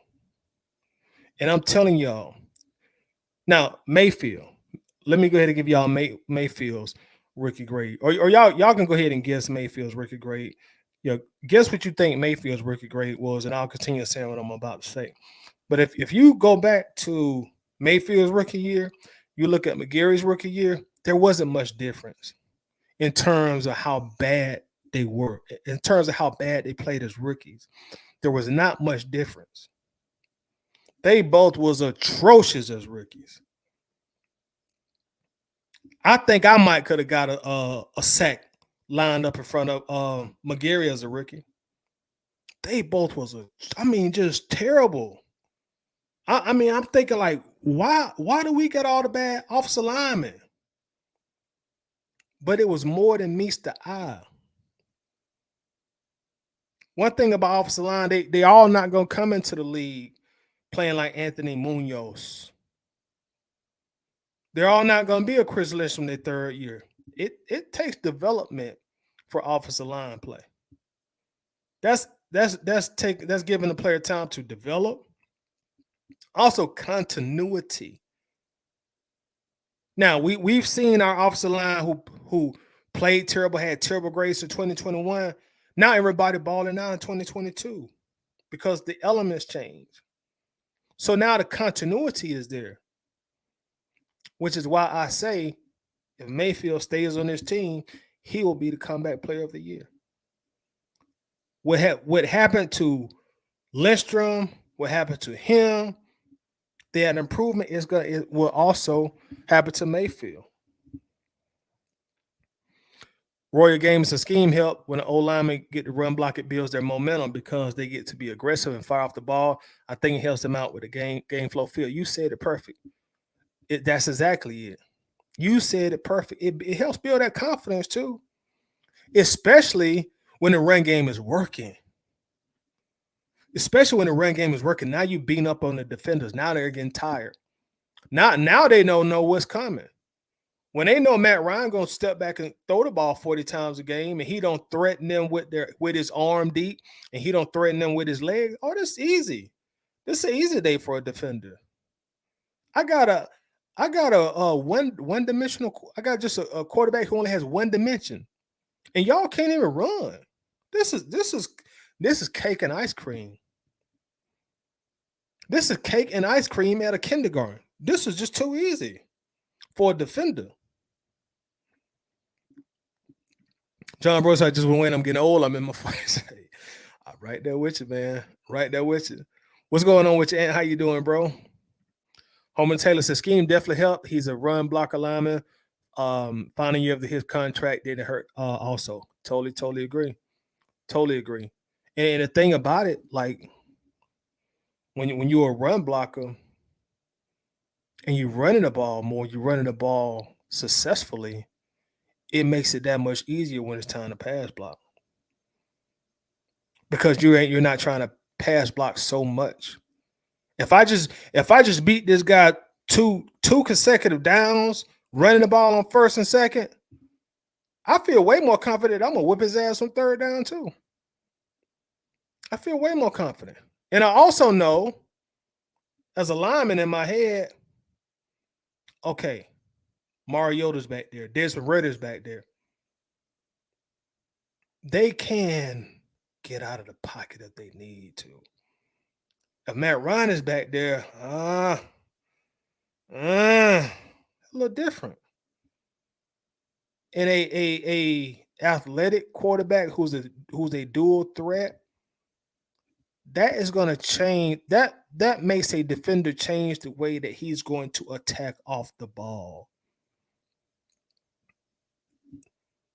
S1: And I'm telling y'all, now Mayfield. Let me go ahead and give y'all Mayfield's rookie grade, or y'all can go ahead and guess Mayfield's rookie grade. Guess what you think Mayfield's rookie grade was, and I'll continue saying what I'm about to say. But if you go back to Mayfield's rookie year, you look at McGarry's rookie year, there wasn't much difference in terms of how bad they were, in terms of how bad they played as rookies. There was not much difference. They both was atrocious as rookies. I think I might could have got a sack lined up in front of McGarry as a rookie. They both was just terrible. I'm thinking like, why do we get all the bad offensive linemen? But it was more than meets the eye. One thing about offensive line, they all not gonna come into the league playing like Anthony Munoz. They're all not gonna be a Chris Lynch from their third year. It takes development for offensive line play. That's giving the player time to develop. Also continuity. Now we've seen our offensive line who played terrible, had terrible grades in 2021. Now everybody balling out in 2022 because the elements change. So now the continuity is there, which is why I say if Mayfield stays on this team, he will be the comeback player of the year. What happened to Lindstrom, what happened to him, That improvement it will also happen to Mayfield. Royal games and scheme help when the O linemen get to run block. It builds their momentum because they get to be aggressive and fire off the ball. I think it helps them out with the game flow feel. You said it perfect. That's exactly it. You said it perfect. It helps build that confidence too, especially when the run game is working. Especially when the run game is working. Now you beating up on the defenders. Now they're getting tired. Now they don't know what's coming. When they know Matt Ryan gonna step back and throw the ball 40 times a game, and he don't threaten them with his arm deep, and he don't threaten them with his leg. Oh, this is easy. This is an easy day for a defender. I got a one dimensional. I got just a quarterback who only has one dimension, and y'all can't even run. This is cake and ice cream. This is cake and ice cream at a kindergarten. This is just too easy for a defender. John Bros, I just went when I'm getting old. I'm in my 40s. I'm right there with you, man. Right there with you. What's going on with you, Aunt? How you doing, bro? Holman Taylor says scheme definitely helped. He's a run block lineman. Final year of his contract didn't hurt. Also, totally agree. Totally agree. And the thing about it, like when you're a run blocker and you're running the ball more, you're running the ball successfully. It makes it that much easier when it's time to pass block because you're not trying to pass block so much. If I just beat this guy two consecutive downs running the ball on first and second, I feel way more confident I'm gonna whip his ass on third down too. I feel way more confident. And I also know as a lineman in my head, okay, Mariota's back there, Desmond Ritter's back there. They can get out of the pocket if they need to. If Matt Ryan is back there, a little different. And a athletic quarterback who's a dual threat, that is going to change. That makes a defender change the way that he's going to attack off the ball.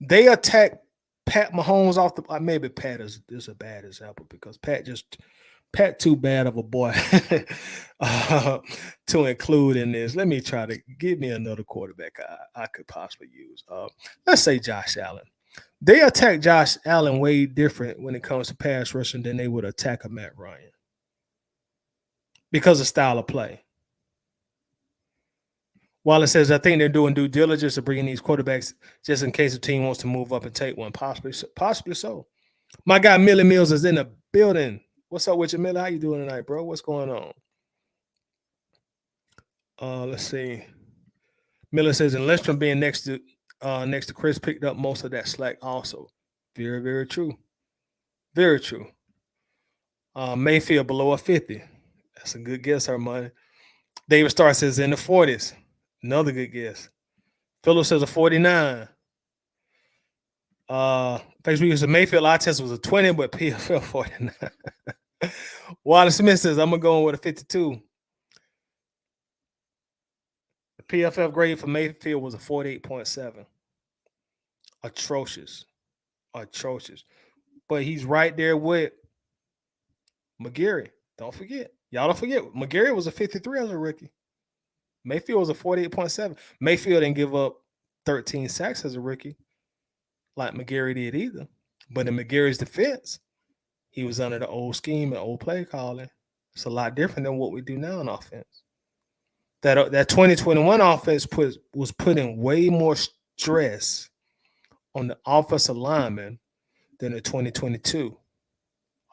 S1: They attack Pat Mahomes off the maybe Pat is a bad example because Pat too bad of a boy to include in this. Let me try to give me another quarterback I could possibly use. Let's say Josh Allen. They attack Josh Allen way different when it comes to pass rushing than they would attack a Matt Ryan because of style of play. While it says I think they're doing due diligence of bringing these quarterbacks just in case the team wants to move up and take one, possibly so. My guy Millie Mills is in the building. What's up with you, Millie? How you doing tonight, bro? What's going on? Let's see. Miller says, and Lindstrom being next to Chris picked up most of that slack also. Very true. Very true. Mayfield below a 50. That's a good guess, Armani. David Starr says in the 40s. Another good guess. Phillips says a 49. Facebook says Mayfield eye test was a 20, but PFL 49. Wallace Smith says, I'm going to go in with a 52. The PFF grade for Mayfield was a 48.7. Atrocious. But he's right there with McGarry. Don't forget. Y'all don't forget. McGarry was a 53 as a rookie. Mayfield was a 48.7. Mayfield didn't give up 13 sacks as a rookie like McGarry did either. But in McGarry's defense, he was under the old scheme and old play calling. It's a lot different than what we do now in offense. That 2021 offense was putting way more stress on the offensive lineman than the 2022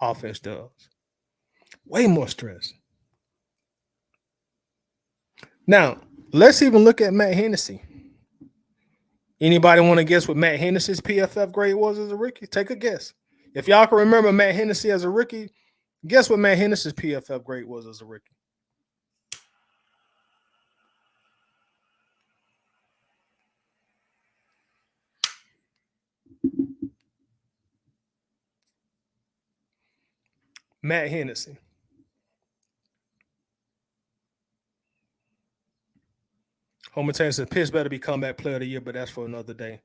S1: offense does. Way more stress. Now, let's even look at Matt Hennessy. Anybody want to guess what Matt Hennessy's PFF grade was as a rookie? Take a guess. If y'all can remember Matt Hennessy as a rookie, guess what Matt Hennessy's PFF grade was as a rookie? Matt Hennessy. Homer Taylor says Pitts better be comeback player of the year, but that's for another day.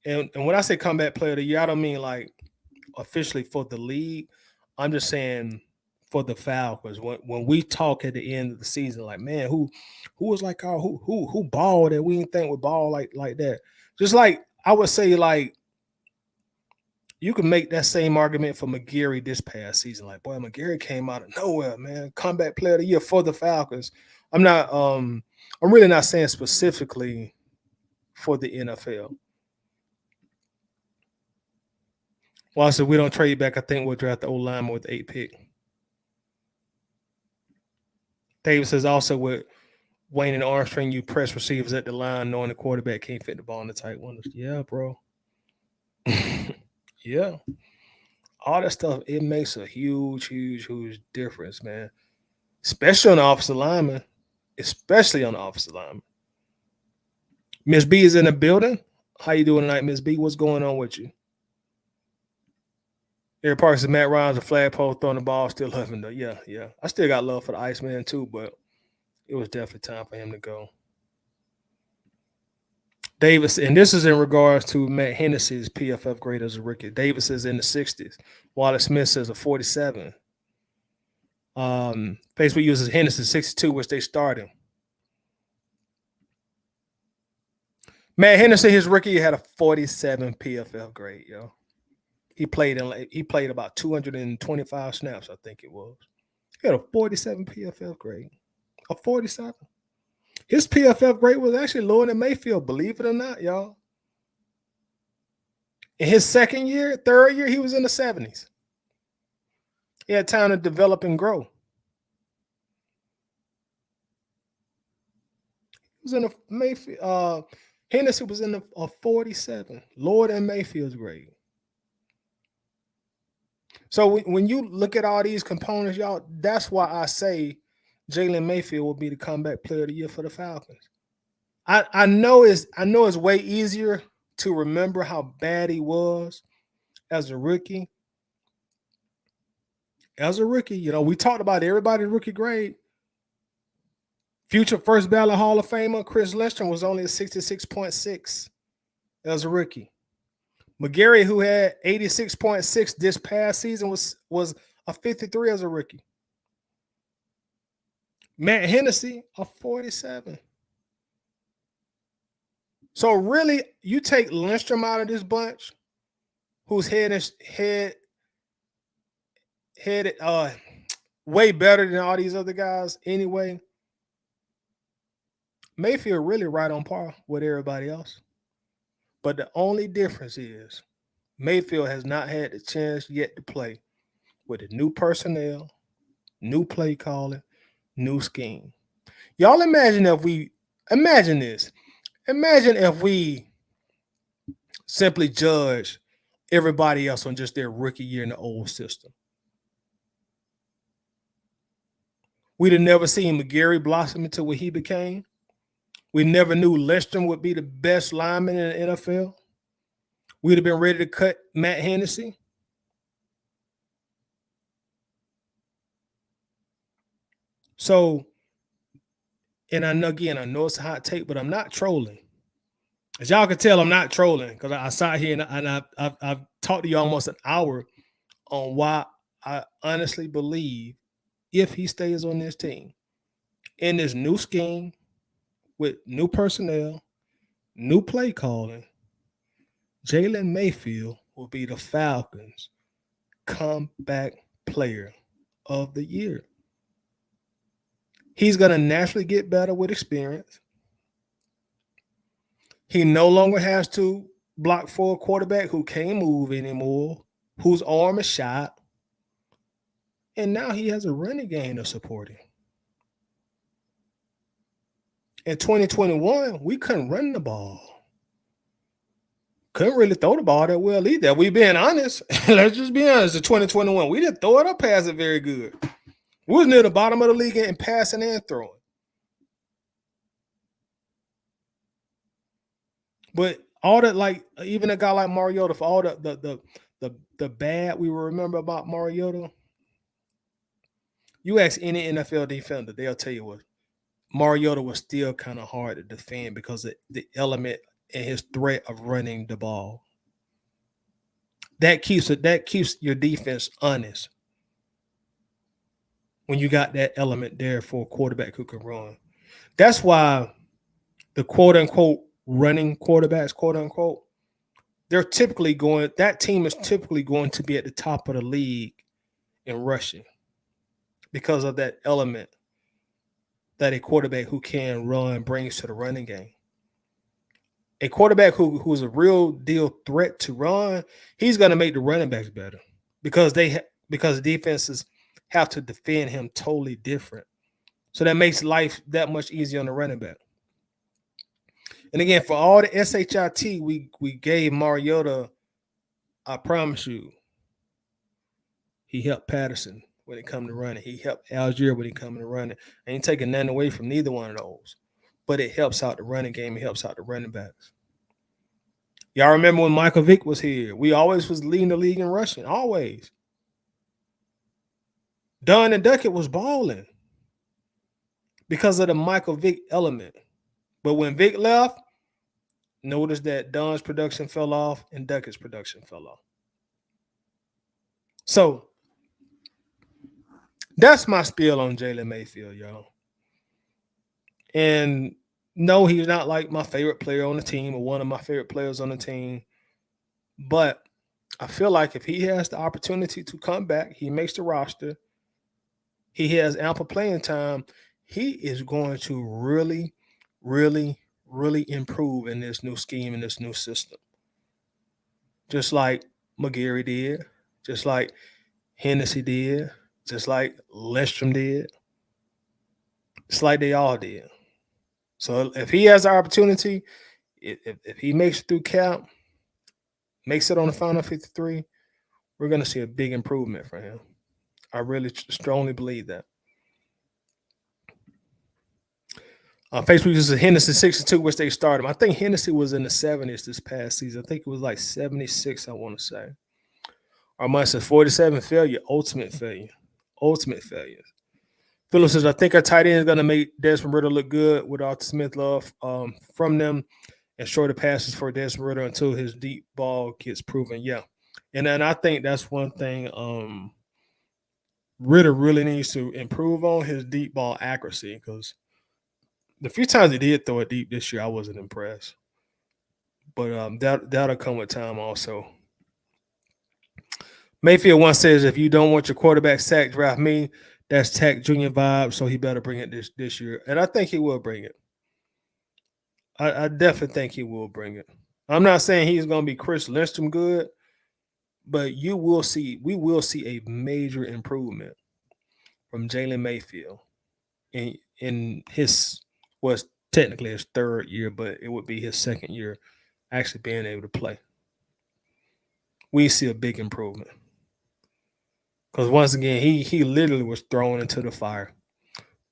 S1: And when I say comeback player of the year, I don't mean like officially for the league. I'm just saying for the Falcons. When we talk at the end of the season, like man, who was like who balled that we didn't think would ball like that. Just like I would say, like you can make that same argument for McGarry this past season. Like, boy, McGarry came out of nowhere, man. Comeback player of the year for the Falcons. I'm really not saying specifically for the NFL. Well, I said we don't trade back. I think we'll draft the old lineman with the 8th pick. Davis says also with Wayne and Armstrong, you press receivers at the line, knowing the quarterback can't fit the ball in the tight windows. Yeah, bro. Yeah. All that stuff, it makes a huge difference, man. Especially on the offensive lineman. Especially on the offensive lineman. Miss B is in the building. How you doing tonight, Miss B? What's going on with you? Eric Parker says Matt Ryan's a flagpole throwing the ball, still loving though. Yeah. I still got love for the Iceman too, but it was definitely time for him to go. Davis, and this is in regards to Matt Hennessy's PFF grade as a rookie. Davis is in the 60s. Wallace Smith says a 47. Facebook uses Hennessy 62, which they started. Matt Hennessy, his rookie, had a 47 PFF grade, yo. He played about 225 snaps, I think it was. He had a 47 PFF grade. A 47. His PFF grade was actually lower than Mayfield, believe it or not, y'all. In his second year, third year, he was in the 70s. He had time to develop and grow. He was in a Mayfield. Hennessy was in a 47, lower than Mayfield's grade. So when you look at all these components, y'all, that's why I say Jalen Mayfield will be the comeback player of the year for the Falcons. I know it's way easier to remember how bad he was as a rookie. As a rookie, you know, we talked about everybody's rookie grade. Future first ballot Hall of Famer Chris Lindstrom was only a 66.6 as a rookie. McGarry, who had 86.6 this past season, was a 53 as a rookie. Matt Hennessy, a 47. So really, you take Lindstrom out of this bunch, who's headed way better than all these other guys anyway. Mayfield really right on par with everybody else. But the only difference is Mayfield has not had the chance yet to play with the new personnel, new play calling, new scheme. Y'all imagine this. Imagine if we simply judge everybody else on just their rookie year in the old system. We'd have never seen McGarry blossom into what he became. We never knew Lindstrom would be the best lineman in the NFL. We'd have been ready to cut Matt Hennessy. So, and I know it's a hot take, but I'm not trolling. As y'all can tell, I'm not trolling because I sat here and I've talked to you almost an hour on why I honestly believe if he stays on this team in this new scheme with new personnel, new play calling, Jalen Mayfield will be the Falcons' comeback player of the year. He's going to naturally get better with experience. He no longer has to block for a quarterback who can't move anymore, whose arm is shot. And now he has a running game to support him. In 2021, we couldn't run the ball. Couldn't really throw the ball that well either. We being honest. Let's just be honest. In 2021, we didn't throw it or pass it very good. We was near the bottom of the league in passing and throwing. But all that, like even a guy like Mariota, for all the bad we will remember about Mariota, you ask any NFL defender, they'll tell you what Mariota was still kind of hard to defend because of the element and his threat of running the ball. That keeps your defense honest when you got that element there for a quarterback who can run. That's why the quote unquote running quarterbacks, quote unquote, that team is typically going to be at the top of the league in rushing because of that element that a quarterback who can run brings to the running game. A quarterback who's a real deal threat to run, he's going to make the running backs better because defenses have to defend him totally different. So that makes life that much easier on the running back. And again, for all the SHIT we gave Mariota, I promise you, he helped Patterson when it come to running. He helped Algier when it come to running. I ain't taking nothing away from neither one of those. But it helps out the running game. It helps out the running backs. Y'all remember when Michael Vick was here? We always was leading the league in rushing. Always. Dunn and Duckett was balling because of the Michael Vick element. But when Vick left, notice that Dunn's production fell off and Duckett's production fell off. So that's my spiel on Jalen Mayfield, y'all. And no, he's not like my favorite player on the team or one of my favorite players on the team. But I feel like if he has the opportunity to come back, he makes the roster, he has ample playing time, he is going to really, really, really improve in this new scheme, in this new system. Just like McGarry did, just like Hennessy did, just like Lindstrom did. It's like they all did. So if he has the opportunity, if he makes it through camp, makes it on the final 53, we're going to see a big improvement for him. I really strongly believe that. Facebook uses Hennessy 62, which they started. I think Hennessy was in the 70s this past season. I think it was like 76, I want to say. Armand says 47 failure, ultimate failure. Ultimate failure. Phillips says, I think our tight end is going to make Desmond Ritter look good with Arthur Smith love from them and shorter passes for Desmond Ritter until his deep ball gets proven. Yeah. And then I think that's one thing Ritter really needs to improve on, his deep ball accuracy, because the few times he did throw it deep this year, I wasn't impressed. But that'll come with time also. Mayfield once says, if you don't want your quarterback sacked, draft me. That's Tech Junior vibe, so he better bring it this year. And I think he will bring it. I definitely think he will bring it. I'm not saying he's going to be Chris Lindstrom good, but we will see a major improvement from Jalen Mayfield in his was technically his third year, but it would be his second year actually being able to play. We see a big improvement. Because once again, he literally was thrown into the fire.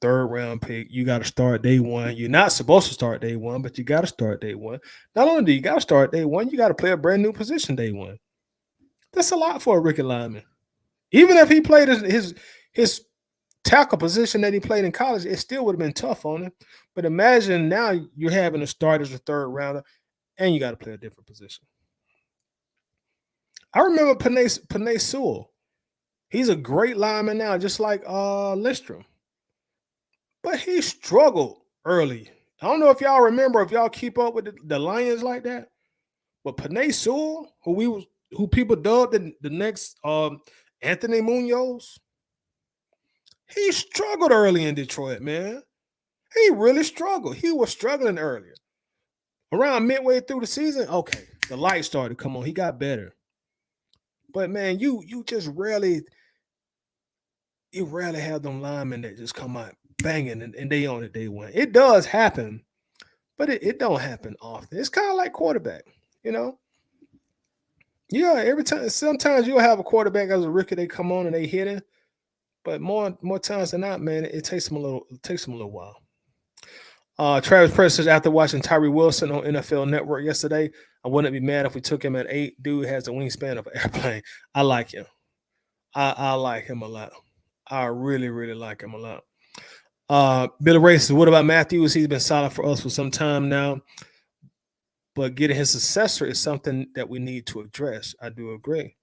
S1: Third round pick. You got to start day one. You're not supposed to start day one, but you got to start day one. Not only do you got to start day one, you got to play a brand new position day one. That's a lot for a rookie lineman. Even if he played his tackle position that he played in college, it still would have been tough on him. But imagine now you're having to start as a third rounder, and you got to play a different position. I remember Penei Sewell. He's a great lineman now, just like Lindstrom. But he struggled early. I don't know if y'all remember, if y'all keep up with the Lions like that. But Penei Sewell, who people dubbed the next Anthony Munoz, he struggled early in Detroit, man. He really struggled. He was struggling earlier. Around midway through the season, okay, the light started to come on. He got better. But man, you just rarely have them linemen that just come out banging and they on it day one. It does happen, but it don't happen often. It's kind of like quarterback, you know. Yeah, every time. Sometimes you'll have a quarterback as a rookie, they come on and they hit it, but more times than not, man, it takes them a little while. Travis Press says, after watching Tyree Wilson on NFL Network yesterday, I wouldn't be mad if we took him at 8. Dude has the wingspan of an airplane. I like him. I like him a lot. I really, really like him a lot. Billy Ray says, what about Matthews? He's been solid for us for some time now, but getting his successor is something that we need to address. I do agree.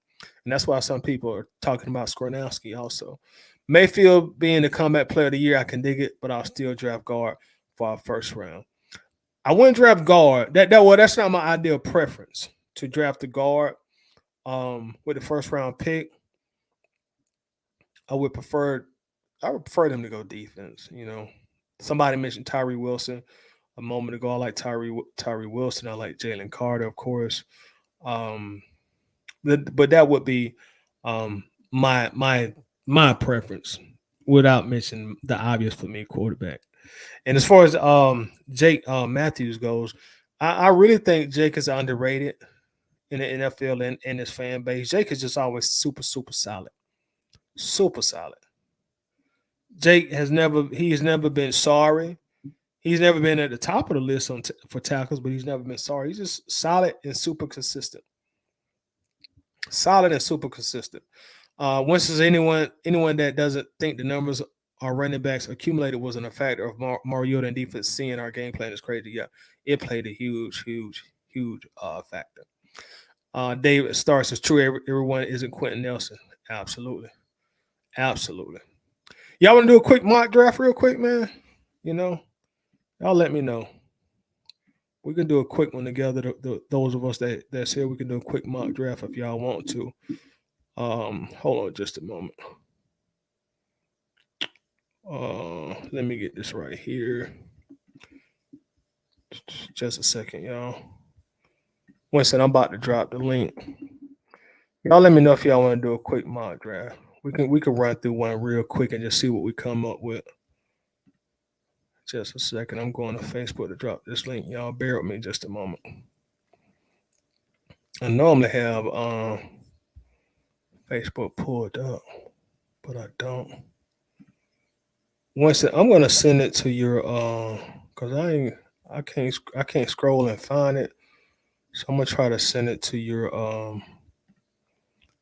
S1: And that's why some people are talking about Skornowski also. Mayfield being the comeback player of the year, I can dig it, but I'll still draft guard for our first round. I wouldn't draft guard. That's not my ideal preference to draft the guard with the first round pick. I would prefer them to go defense. Somebody mentioned Tyree Wilson a moment ago. I like Tyree Wilson. I like Jalen Carter, of course. But that would be my preference, without mentioning the obvious for me, quarterback. And as far as Jake Matthews goes, I really think Jake is underrated in the NFL and in his fan base. Jake is just always super, super solid. Super solid. Jake has never been sorry. He's never been at the top of the list for tackles, but he's never been sorry. He's just solid and super consistent. Solid and super consistent. Once there's anyone that doesn't think the numbers our running backs accumulated wasn't a factor of Mariota and defense seeing our game plan is crazy. Yeah, it played a huge factor. David Starks is true. Everyone isn't Quentin Nelson. Absolutely. Y'all want to do a quick mock draft real quick, man? Y'all let me know. We can do a quick one together. Those of us that's here, we can do a quick mock draft if y'all want to. Hold on just a moment. Let me get this right here. Just a second, y'all. Winston, I'm about to drop the link. Y'all let me know if y'all want to do a quick mock draft. We can run through one real quick and just see what we come up with. Just a second. I'm going to Facebook to drop this link. Y'all bear with me just a moment. I normally have Facebook pulled up, but I don't. Winston, I'm gonna send it to your because I can't scroll and find it. So I'm gonna try to send it to your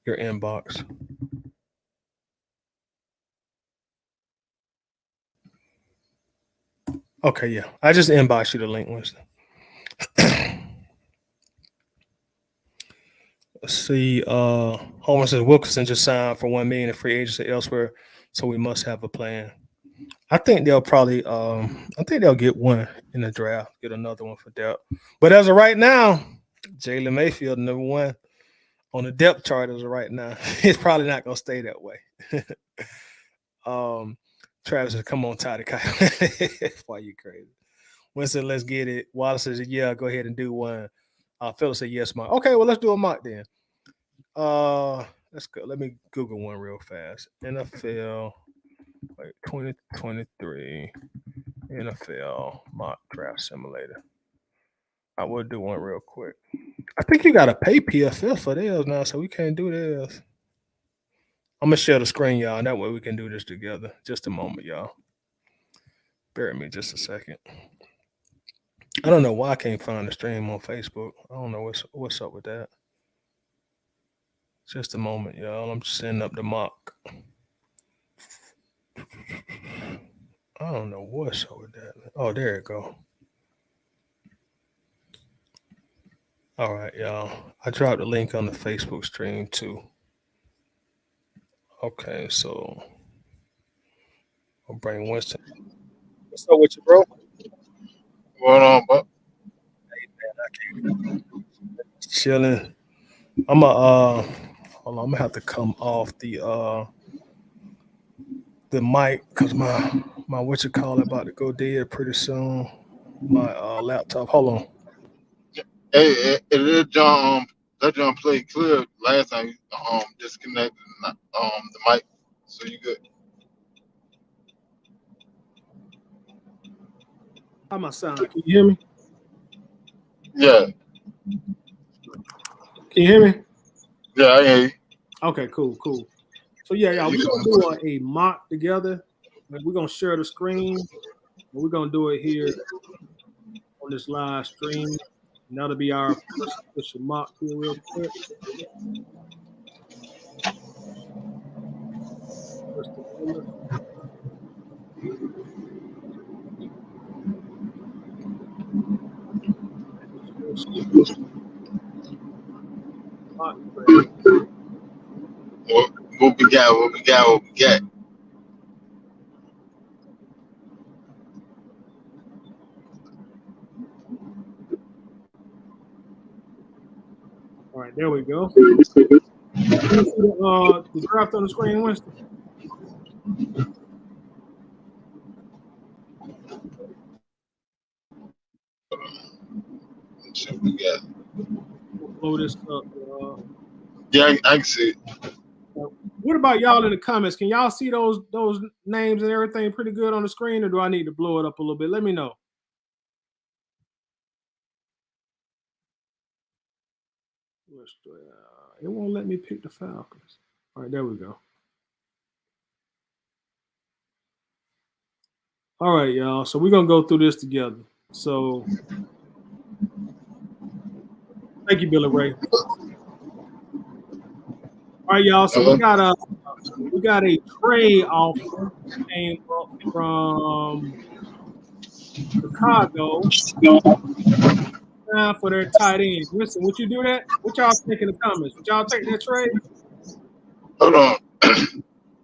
S1: inbox. Okay, yeah. I just inboxed you the link, Winston. Let's see. Homer says Wilkinson just signed for $1 million in free agency elsewhere, so we must have a plan. I think they'll probably get one in the draft, get another one for depth. But as of right now, Jalen Mayfield, number one on the depth chart as of right now. It's probably not gonna stay that way. Travis says, come on, Toddy. Why you crazy? Winston, let's get it. Wallace says, yeah, go ahead and do one. Phillips said, yes, mock. Okay, well, let's do a mock then. Let's go. Let me Google one real fast. NFL 2023 NFL mock draft simulator. I will do one real quick. I think you gotta pay PFF for theirs now, so we can't do theirs. I'm gonna share the screen, y'all, and that way we can do this together. Just a moment, y'all. Bear with me just a second. I don't know why I can't find the stream on Facebook. I don't know what's up with that. Just a moment, y'all. I'm setting up the mock. I don't know what's up with that. Oh, there it go. All right, y'all. I dropped the link on the Facebook stream too. Okay, so I'll bring Winston. What's up with you, bro?
S2: What on, Buck?
S1: Hey, man, I can't chilling. I'm hold on, I'm gonna have to come off the mic because my what you call it about to go dead pretty soon. My laptop. Hold on.
S2: Hey, that John played clear last time. Disconnected the mic, so you good.
S1: How my sound? Can you hear me?
S2: Yeah,
S1: Can you hear me?
S2: yeah, I hear you.
S1: Okay, cool. So yeah, y'all, we're gonna do a mock together. We're gonna share the screen. And we're gonna do it here on this live stream. And that'll be our first official mock here real quick. Just a moment.
S2: got what we got. What we got.
S1: All right, there we go. You see the draft on the screen, Winston?
S2: Shit, we got.
S1: We'll blow this up.
S2: Yeah, I can see it.
S1: What about y'all in the comments? Can y'all see those names and everything pretty good on the screen, or do I need to blow it up a little bit? Let me know. It won't let me pick the Falcons. All right, there we go. All right, y'all. So we're gonna go through this together. So thank you, Billy Ray. All right, y'all. So we got a trade offer came up from Chicago for their tight end. Listen, would you do that? What y'all think in the comments? Would y'all take that trade?
S2: Hold on.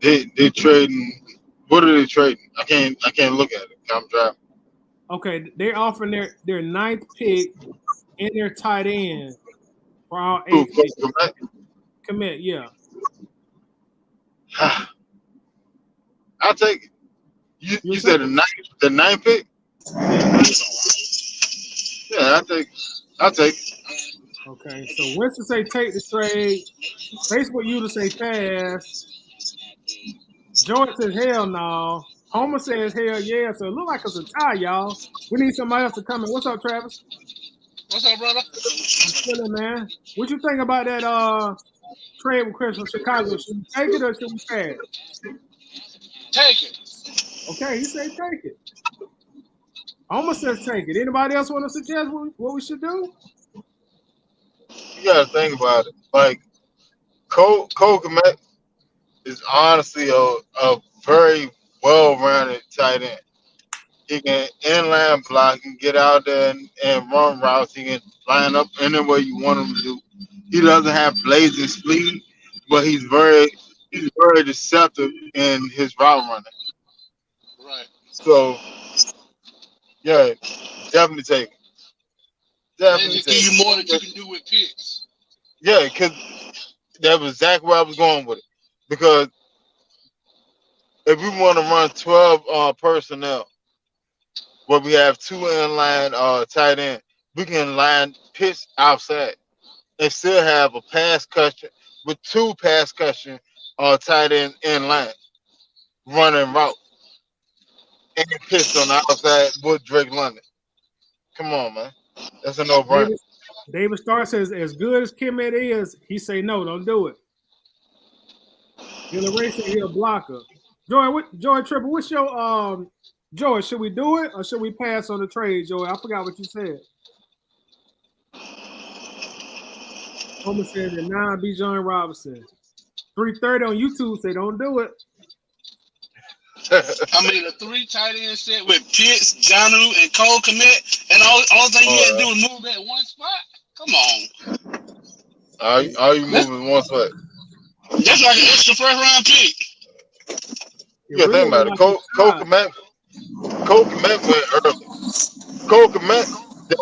S2: they trading. What are they trading? I can't look at it. I'm driving.
S1: Okay, they're offering their ninth pick and their tight end for our eighth pick. Commit, yeah.
S2: I'll take it. You said the ninth pick? Yeah, I'll take it.
S1: Okay, so Winston say take the trade. Facebook user say pass. George says hell no. Homer says hell yeah. So it looks like it's a tie, y'all. We need somebody else to come in. What's up, Travis?
S3: What's up, brother?
S1: I'm chilling, man. What you think about that trade request from Chicago? Should we take it or should we pass?
S3: Take it.
S1: Okay, he said take it. Homer says take it. Anybody else want to suggest what we should do?
S2: You gotta think about it. Like Cole Komet is honestly a very well-rounded tight end. He can inline block, he can get out there and run routes. He can line up any way you want him to do. He doesn't have blazing speed, but he's very deceptive in his route running.
S3: Right.
S2: So yeah, definitely take it.
S3: And
S2: Definitely
S3: it give
S2: take
S3: you more than you
S2: it.
S3: can do with picks.
S2: Yeah, because that was exactly where I was going with it. Because if we want to run 12 personnel, where we have two inline tight end, we can line pitch outside and still have a pass cushion with two pass cushion tight end in line running route and pitch on the outside with Drake London. Come on, man. That's a no-brainer.
S1: David Starr says, as good as Kemet is, he say no, don't do it. Billy Ray said he a blocker. Joy Triple, what's your Joy, should we do it or should we pass on the trade, Joy? I forgot what you said. Homer says that 9 B. John Robinson. 330 on YouTube say don't do it.
S3: I mean, a 3 tight end set with Pitts, Janu, and Cole Komet, and all thing you had to do is move that one spot. Come on.
S2: Are you moving one spot?
S3: That's like an extra first round pick.
S2: You gotta think about it. Cole Komet went early. Cole Komet, the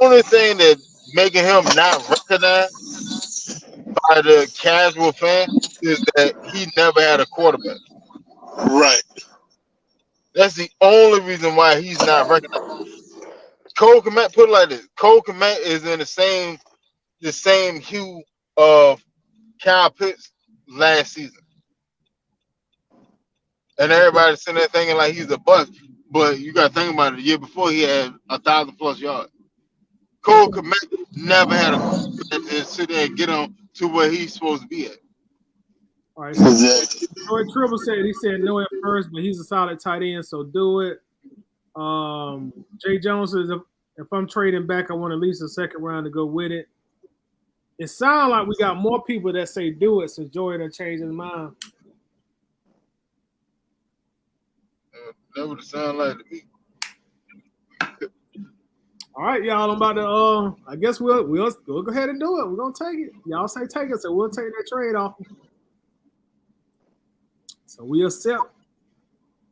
S2: only thing that making him not recognized by the casual fan is that he never had a quarterback.
S3: Right.
S2: That's the only reason why he's not recognized. Cole Komet, put it like this: Cole Komet is in the same hue of Kyle Pitts last season, and everybody's sitting there thinking like he's a bust. But you got to think about it. The year before, he had 1,000+ yards. Cole Komet never had a quarterback to sit there and get him to where he's supposed to be at.
S1: All right, so exactly. Troy Tribble said no at first, but he's a solid tight end, so do it. Jay Jones says if I'm trading back, I want at least a second round to go with it. It sounds like we got more people that say do it since Joey done changed his mind.
S2: That would sound like to me.
S1: All right, y'all. I'm about to. I guess we'll go ahead and do it. We're gonna take it. Y'all say take it, so we'll take that trade off. So we accept.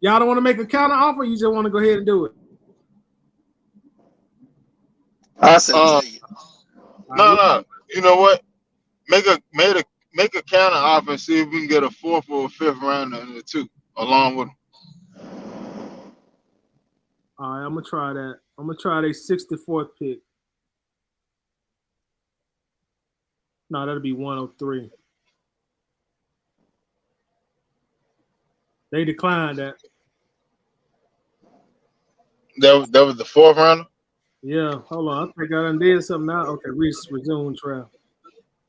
S1: Y'all don't want to make a counter offer? You just want to go ahead and do it?
S3: I said,
S2: no. You know what? Make a counter offer and see if we can get a 4th or a 5th rounder in the 2 along with them.
S1: All right, I'm gonna try that. I'm gonna try their 64th pick. No, that'll be 103. They declined that.
S2: That was the 4th rounder.
S1: Yeah, hold on. I think I done did something now. Okay, resume trial.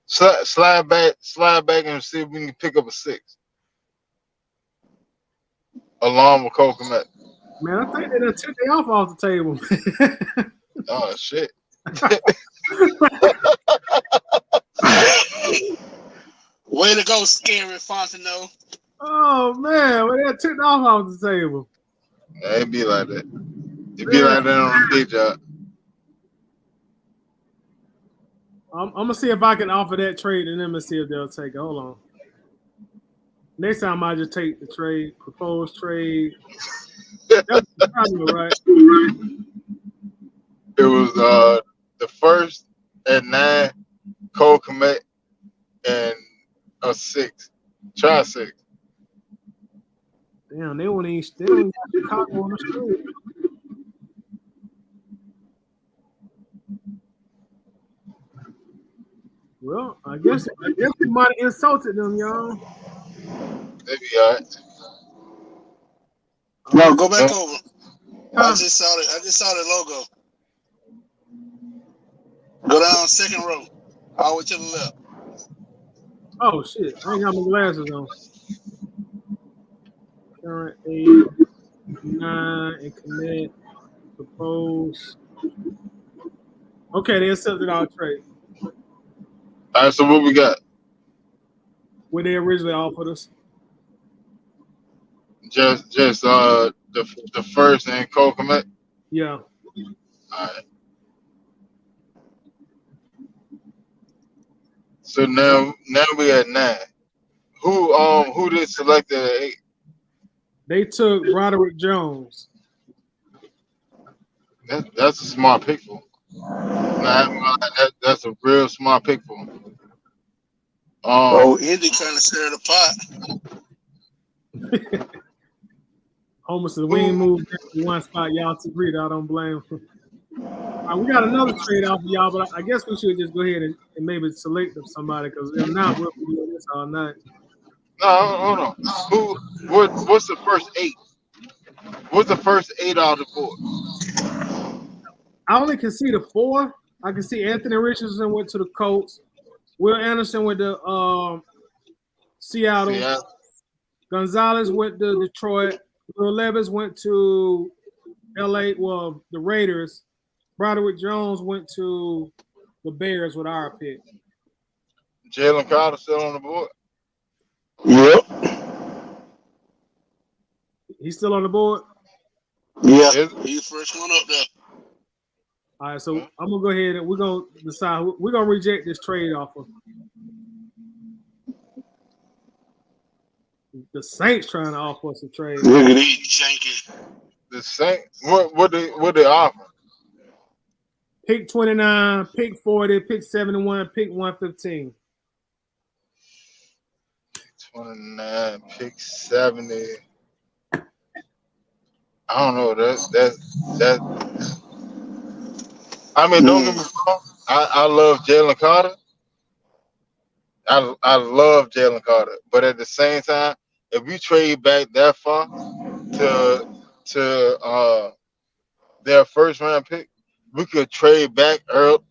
S2: Slide back and see if we can pick up a 6 along with Cole Kmet.
S1: Man, I think they done took the offer off the table.
S2: Oh shit.
S3: Way to go, Scary Fontenot.
S1: Oh man, well, they took the offer off the table.
S2: It be like that. It be like that on a big job.
S1: I'm gonna see if I can offer that trade and then see if they'll take it. Hold on. Next time I just take the trade, proposed trade. That's probably right.
S2: It was the 1st at 9, Cole Kmet, and a 6. Try 6.
S1: Damn, they don't even got Chicago on the screen. Well, I guess we might have insulted them, y'all.
S2: They be alright.
S3: No, go back over. I just saw the logo. Go down 2nd row. All the way to the left.
S1: Oh shit! I ain't got my glasses on. Current 8, 9, and commit. Propose. Okay, they accepted our trade.
S2: All right, so what we got?
S1: What they originally offered us.
S2: Just the 1st and Cole Kmet.
S1: Yeah.
S2: All right. So now we at 9. Who did select at 8?
S1: They took Broderick Jones.
S2: That's a smart pick for him. That's a real smart pick for him.
S3: Indy trying to stir the pot.
S1: Homer said, we ain't moved one spot. Y'all to read. I don't blame him. We got another trade off of y'all, but I guess we should just go ahead and maybe select somebody because if not, we'll be doing this all night.
S2: No, hold on. What's the first 8? What's the first 8 out of the board?
S1: I only can see the 4. I can see Anthony Richardson went to the Colts. Will Anderson went to Seattle. Gonzalez went to Detroit. Will Levis went to LA. Well, the Raiders. Broderick Jones went to the Bears with our pick.
S2: Jalen Carter still on the board?
S3: Yep.
S1: He's still on the board?
S3: Yeah. He's the first one up there.
S1: All right, so I'm gonna go ahead and we're gonna decide. We're gonna reject this trade offer. The Saints trying to offer us a trade.
S3: Look at these janky.
S2: The Saints. What they offer?
S1: Pick 29, pick 40, pick 71, pick 115.
S2: 29, pick 70. I don't know. That. I mean, don't get me wrong. I love Jalen Carter. I love Jalen Carter, but at the same time, if we trade back that far to their 1st round pick, we could trade back up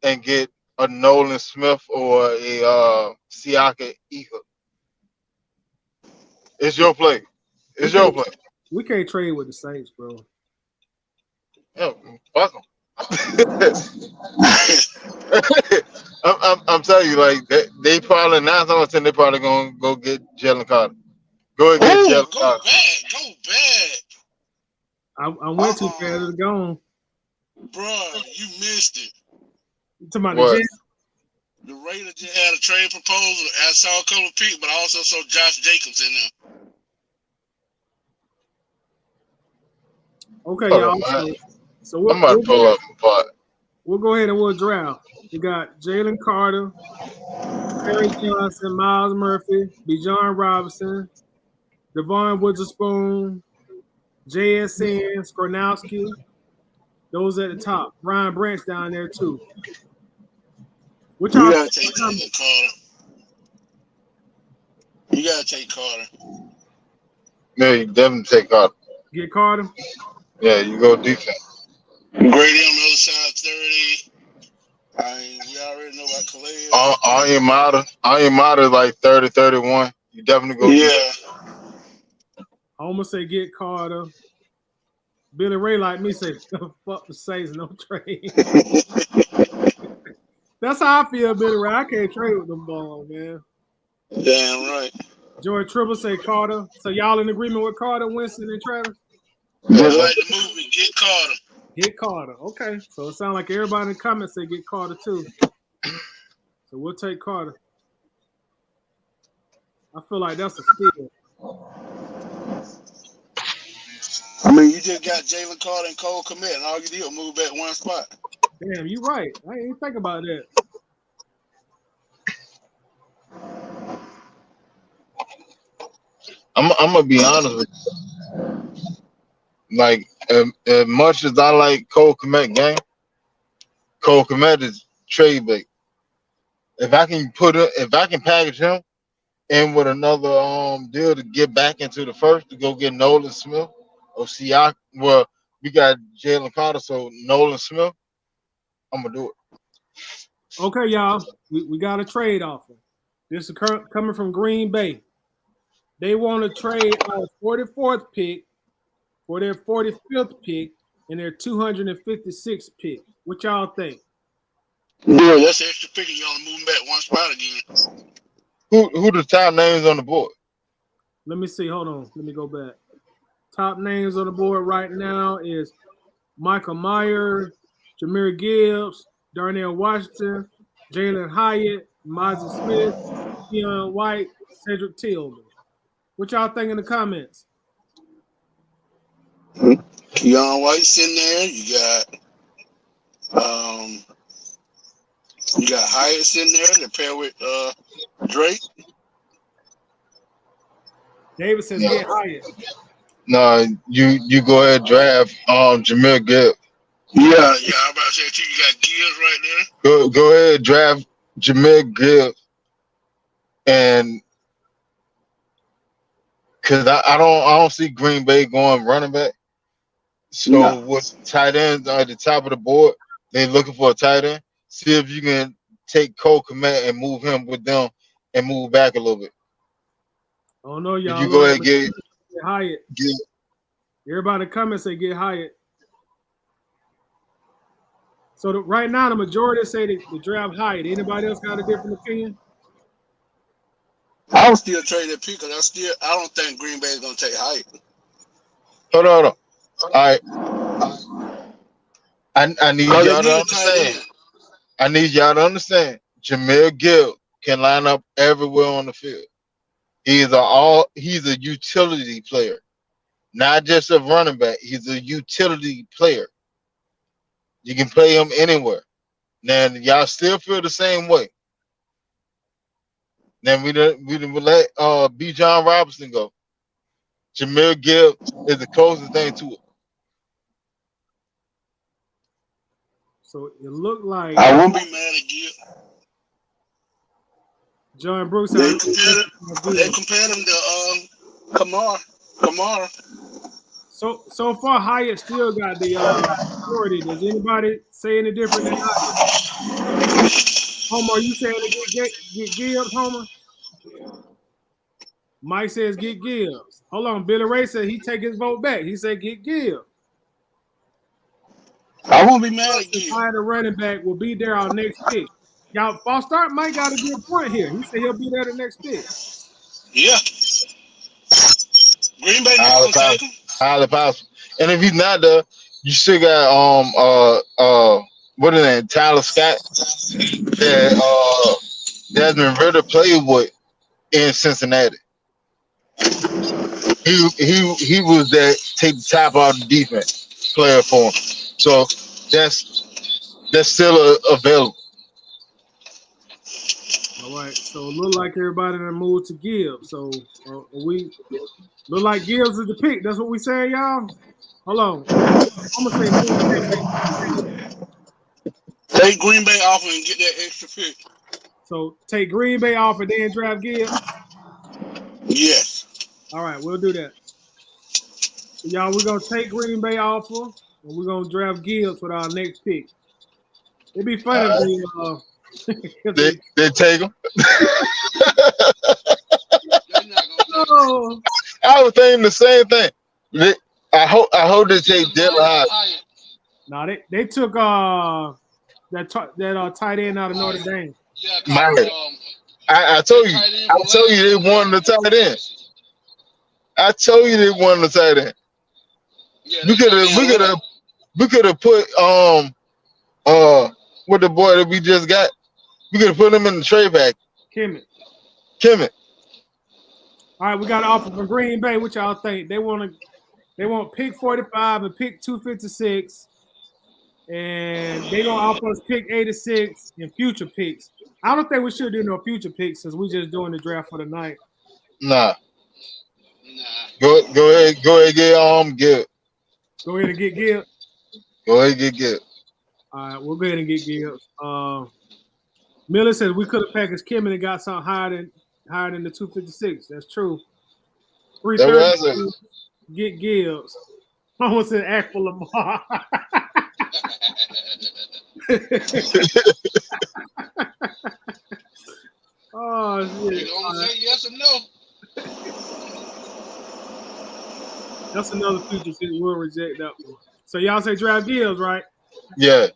S2: and get a Nolan Smith or a Siaka Ika. It's your play. It's your play.
S1: We can't trade with the Saints, bro.
S2: Yeah, fuck them. I'm telling you, like they probably 9 out of 10. They probably gonna go get Jalen Carter. Go and get Jalen Carter.
S3: Go back.
S1: I went too fast. It's gone.
S3: Bro, you missed it.
S1: You talking about the Jets?
S3: The Raiders just had a trade proposal. I saw a couple of people, but I also saw Josh Jacobs in there.
S1: Okay, y'all. So
S2: I'm about to pull up the pot.
S1: We'll go ahead and we'll draft. We got Jalen Carter, Terry Johnson, Miles Murphy, Bijan Robinson, Devon Witherspoon, JSN, Skornowski. Those at the top. Brian Branch down there too. Which
S3: you gotta take Jalen Carter. You gotta take Carter.
S2: Yeah, you definitely take Carter.
S1: Get Carter?
S2: Yeah, you go defense.
S3: Grady on the other side, 30. We already know about Calais.
S2: Ayamada like 30, 31. You definitely go defense.
S1: I almost say get Carter. Billy Ray like me say, fuck the Saints, no trade. That's how I feel, Billy Ray. I can't trade with them balls, man.
S3: Damn right.
S1: Joy Tribble say Carter. So y'all in agreement with Carter, Winston, and Travis?
S3: Just like the movie, get Carter.
S1: Get Carter. Okay. So it sounds like everybody in the comments say get Carter too. So we'll take Carter. I feel like that's a steal.
S3: I mean, you just got Jalen Carter and Cole Kmet, and all you did was move back one spot.
S1: Damn, you right. I ain't even think about that.
S2: I'm gonna be honest with you. Like as much as I like Cole Kmet game, Cole Kmet is trade bait. If I can package him in with another deal to get back into the first to go get Nolan Smith or Siak. Well, we got Jalen Carter, so Nolan Smith. I'm gonna do it.
S1: Okay, y'all. We got a trade offer. This is coming from Green Bay. They want to trade our 44th pick for their 45th pick and their 256th pick. What y'all think?
S3: Yeah, that's extra pick. You want to move back one spot again.
S2: Who the top names on the board?
S1: Let me see. Hold on. Let me go back. Top names on the board right now is Michael Myers, Jahmyr Gibbs, Darnell Washington, Jalen Hyatt, Mozzie Smith, Keon White, Cedric Tillman. What y'all think in the comments?
S3: Keon White sitting there. You got Hyatt sitting there to pair with Drake.
S1: David says get Hyatt.
S2: No, you go ahead and draft Jahmyr Gibbs.
S3: Yeah, I'm about to say too. You got Gibbs right there.
S2: Go ahead and draft Jahmyr Gibbs, and because I don't see Green Bay going running back. So with tight ends at the top of the board, they're looking for a tight end. See if you can take Cole Kmet and move him with them and move back a little bit.
S1: Oh no, y'all.
S2: You go ahead and get
S1: Hyatt. Everybody in the comments say get Hyatt. So right now, the majority say the draft Hyatt. Anybody else got a different opinion?
S3: I would still trade that pick because I don't think Green Bay is gonna take Hyatt.
S2: Hold on. All right. I need y'all to understand. I need y'all to understand. Jahmyr Gibbs can line up everywhere on the field. He's a utility player, not just a running back. He's a utility player. You can play him anywhere. Now y'all still feel the same way. Then we didn't let Bijan Robinson go. Jahmyr Gibbs is the closest thing to it.
S1: So it looked like
S3: I won't be mad at Gibbs.
S1: John Brooks.
S3: They compared him to Kamara.
S1: So far, Hyatt still got the authority. Does anybody say any different than Hyatt? Homer, are you saying to get Gibbs, Homer? Mike says get Gibbs. Hold on, Billy Ray said he take his vote back. He said get Gibbs.
S3: I won't be mad at Gibbs.
S1: The running back will be there our next pick. Y'all, false start Mike got a good point here. He said he'll be there the next pick.
S3: Yeah. Green Bay not gonna take him.
S2: Highly possible. And if he's not there, you still got what is that, Tyler Scott that Desmond Ritter played with in Cincinnati. He was that take the top out of the defense player for him. So that's still available.
S1: All right. So it look like everybody in the mood to give. So we look like Gibbs is the pick. That's what we saying, y'all. Hold on. I'm gonna say move Gibbs.
S3: Take Green Bay off and get that extra pick.
S1: So take Green Bay off and then draft Gibbs.
S3: Yes.
S1: All right, we'll do that. So y'all, we're gonna take Green Bay off and we're gonna draft Gibbs with our next pick. It'd be funny if
S2: They take him.
S1: Oh.
S2: I was thinking the same thing. I hope they take Dylan Hyatt.
S1: No, they took that tight end out of Notre Dame.
S3: Yeah,
S2: I told you they wanted the tight end. I told you they wanted the tight end.
S3: Yeah,
S2: we could have put with the boy that we just got. We could have put him in the trade pack.
S1: Kimmett. All right, we got an offer from Green Bay. What y'all think? They want pick 45 and pick 256, and they gonna offer us pick 86 and future picks. I don't think we should do no future picks since we just doing the draft for the night.
S2: Nah. Go ahead, get Gibbs.
S1: Go ahead and get Gibbs.
S2: Go ahead and get Gibbs.
S1: All right, we'll go ahead and get Gibbs. Miller says we could have packaged Kimmett and got something higher than the 256. That's true. 330. Get Gibbs. I almost said act for Lamar. Oh shit!
S3: You gonna say yes or no?
S1: That's another future pick. We'll reject that one. So y'all say draft Gibbs, right?
S2: Yeah.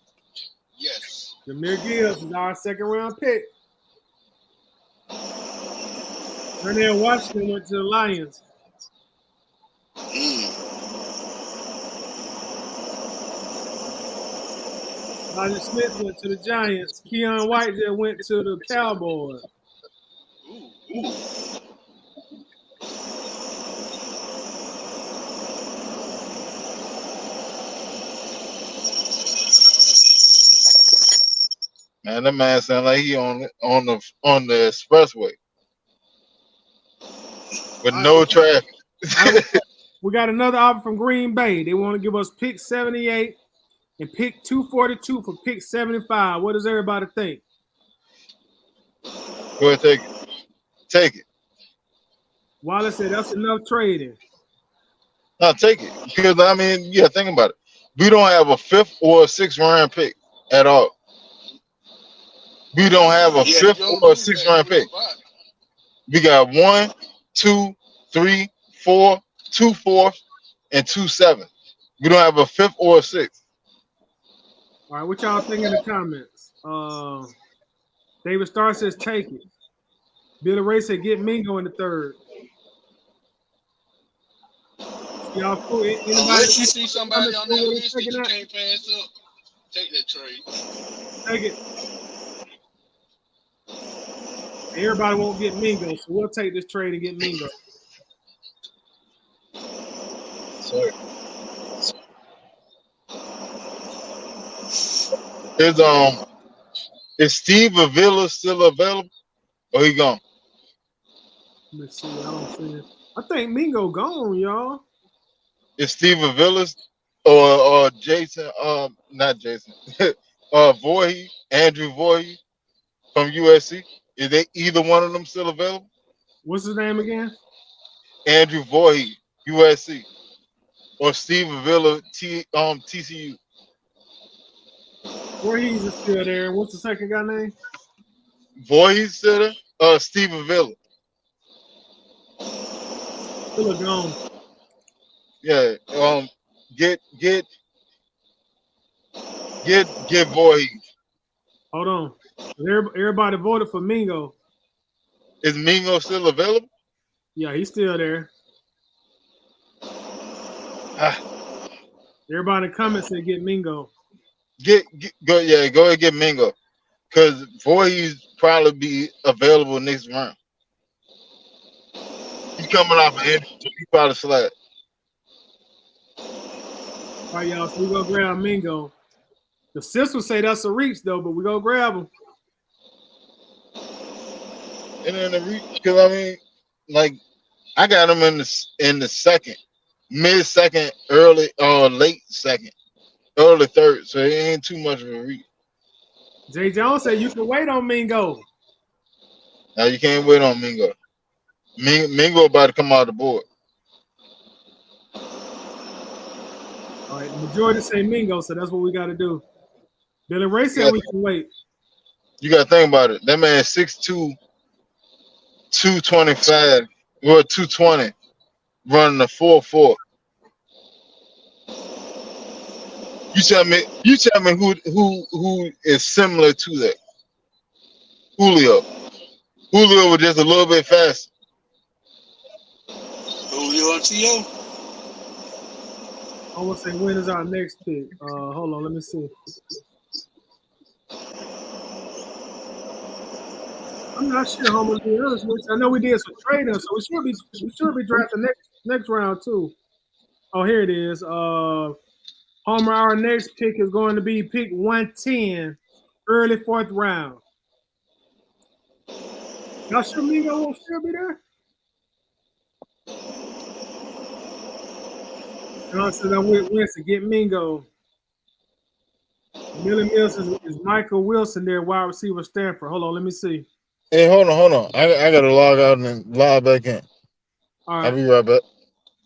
S3: Yes.
S1: Jahmyr Gibbs is our second round pick. Darnell Washington went to the Lions. Roger Smith went to the Giants. Keon White just went to the Cowboys.
S2: Man, that man sound like he on the expressway with no traffic.
S1: We got another offer from Green Bay. They want to give us pick 78 and pick 242 for pick 75. What does everybody think?
S2: Go ahead, take it. Take it.
S1: Wallace said that's enough trading.
S2: No, take it. Because I mean, yeah, think about it. We don't have a 5th or a 6th round pick at all. We don't have a 5th or a 6th round pick. We got 1, 2, 3, 4, 2 4th, and 2 7th. We don't have a 5th or a 6th.
S1: All right, what y'all think in the comments? David Starr says take it. Billy Ray said get Mingo in the 3rd. Y'all cool?
S3: Unless you see somebody on that list that you can't pass up, take that trade.
S1: Take it. Everybody won't get Mingo, so we'll take this trade and get Mingo.
S2: Sorry. Is Steve Avila still available? Or he gone?
S1: Let me see. I don't see it. I think Mingo gone, y'all.
S2: Is Steve Avila or Jason? Not Jason. Voorhees, Andrew Voorhees from USC. Is they either one of them still available?
S1: What's his name again?
S2: Andrew Voorhees, USC, or Steve Avila, TCU.
S1: Voorhees is still there. What's the second guy name?
S2: Voorhees still there? Steve Avila.
S1: Still gone.
S2: Yeah. Get Voorhees.
S1: Hold on. Everybody voted for Mingo.
S2: Is Mingo still available?
S1: Yeah, he's still there. Everybody in the comments said get Mingo.
S2: Go ahead, get Mingo. because Voorhees probably be available next round. He coming off an injury, so he probably slack.
S1: All right, y'all. So we gonna grab Mingo. The sis will say that's a reach though, but we gonna grab him.
S2: And then the because I mean, like I got him in the second, mid second, early or late second, early third. So it ain't too much of a reach.
S1: Jay Jones said you can wait on Mingo.
S2: Now you can't wait on Mingo. Mingo about to come out the board.
S1: All right, the majority say Mingo, so that's what we got to do. Billy Ray said we can wait.
S2: You got to think about it. That man 6'2", 225, or 220, running a 4.4. You tell me who is similar to that? Julio was just a little bit faster.
S3: Julio and T.O.
S1: I want to say when is our next pick? Hold on, let me see. I'm not sure how much we honest with. I know we did some trading, so we should be drafting next round too. Oh, here it is. Homer, our next pick is going to be pick 110, early fourth round. Y'all sure Mingo will still be there? John said I went Winston, get Mingo. Millie Mills is Michael Wilson there, wide receiver Stanford. Hold on, let me see.
S2: Hey, hold on. I gotta log out and log back in.
S1: All right.
S2: I'll be right back.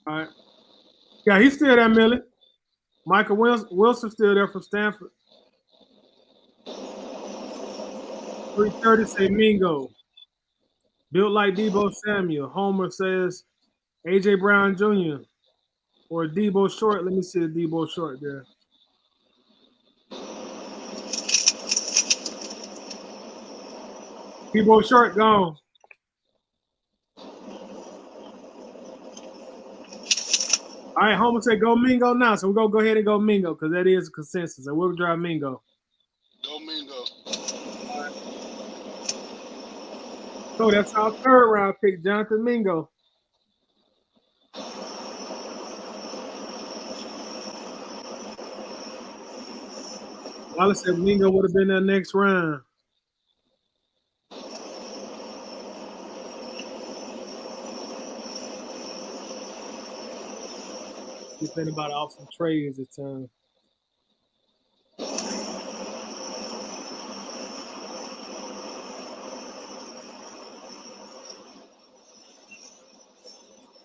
S1: All right. Yeah, he's still there, Millie. Michael Wilson's still there from Stanford. 330 say Mingo. Built like Debo Samuel. Homer says A.J. Brown Jr. or Debo Short. Let me see the Debo Short there. Debo Short gone. All right, Homer said go Mingo now. So we're going to go ahead and go Mingo because that is a consensus. And we'll drive Mingo.
S3: Go Mingo.
S1: Right. So that's our third round pick, Jonathan Mingo. Wallace said Mingo would have been there next round. He's thinking about off some trades at time.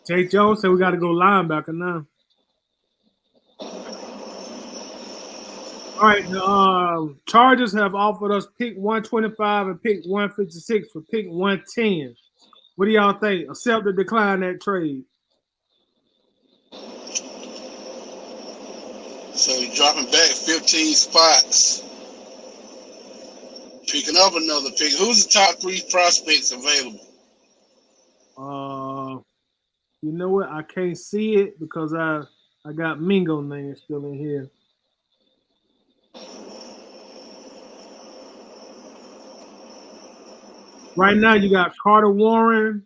S1: Jay Jones said we got to go linebacker now. All right, the Chargers have offered us pick 125 and pick 156 for pick 110. What do y'all think? Accept or decline that trade?
S3: So you're dropping back 15 spots. Picking up another pick. Who's the top 3 prospects available?
S1: You know what? I can't see it because I got Mingo name still in here. Right now, you got Carter Warren,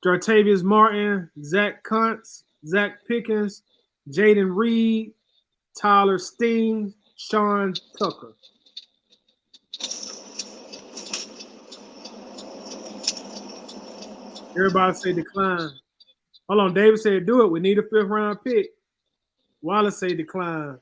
S1: Jartavius Martin, Zach Kuntz, Zach Pickens, Jaden Reed, Tyler Steen, Sean Tucker. Everybody say decline. Hold on, David said do it. We need a 5th round pick. Wallace say decline.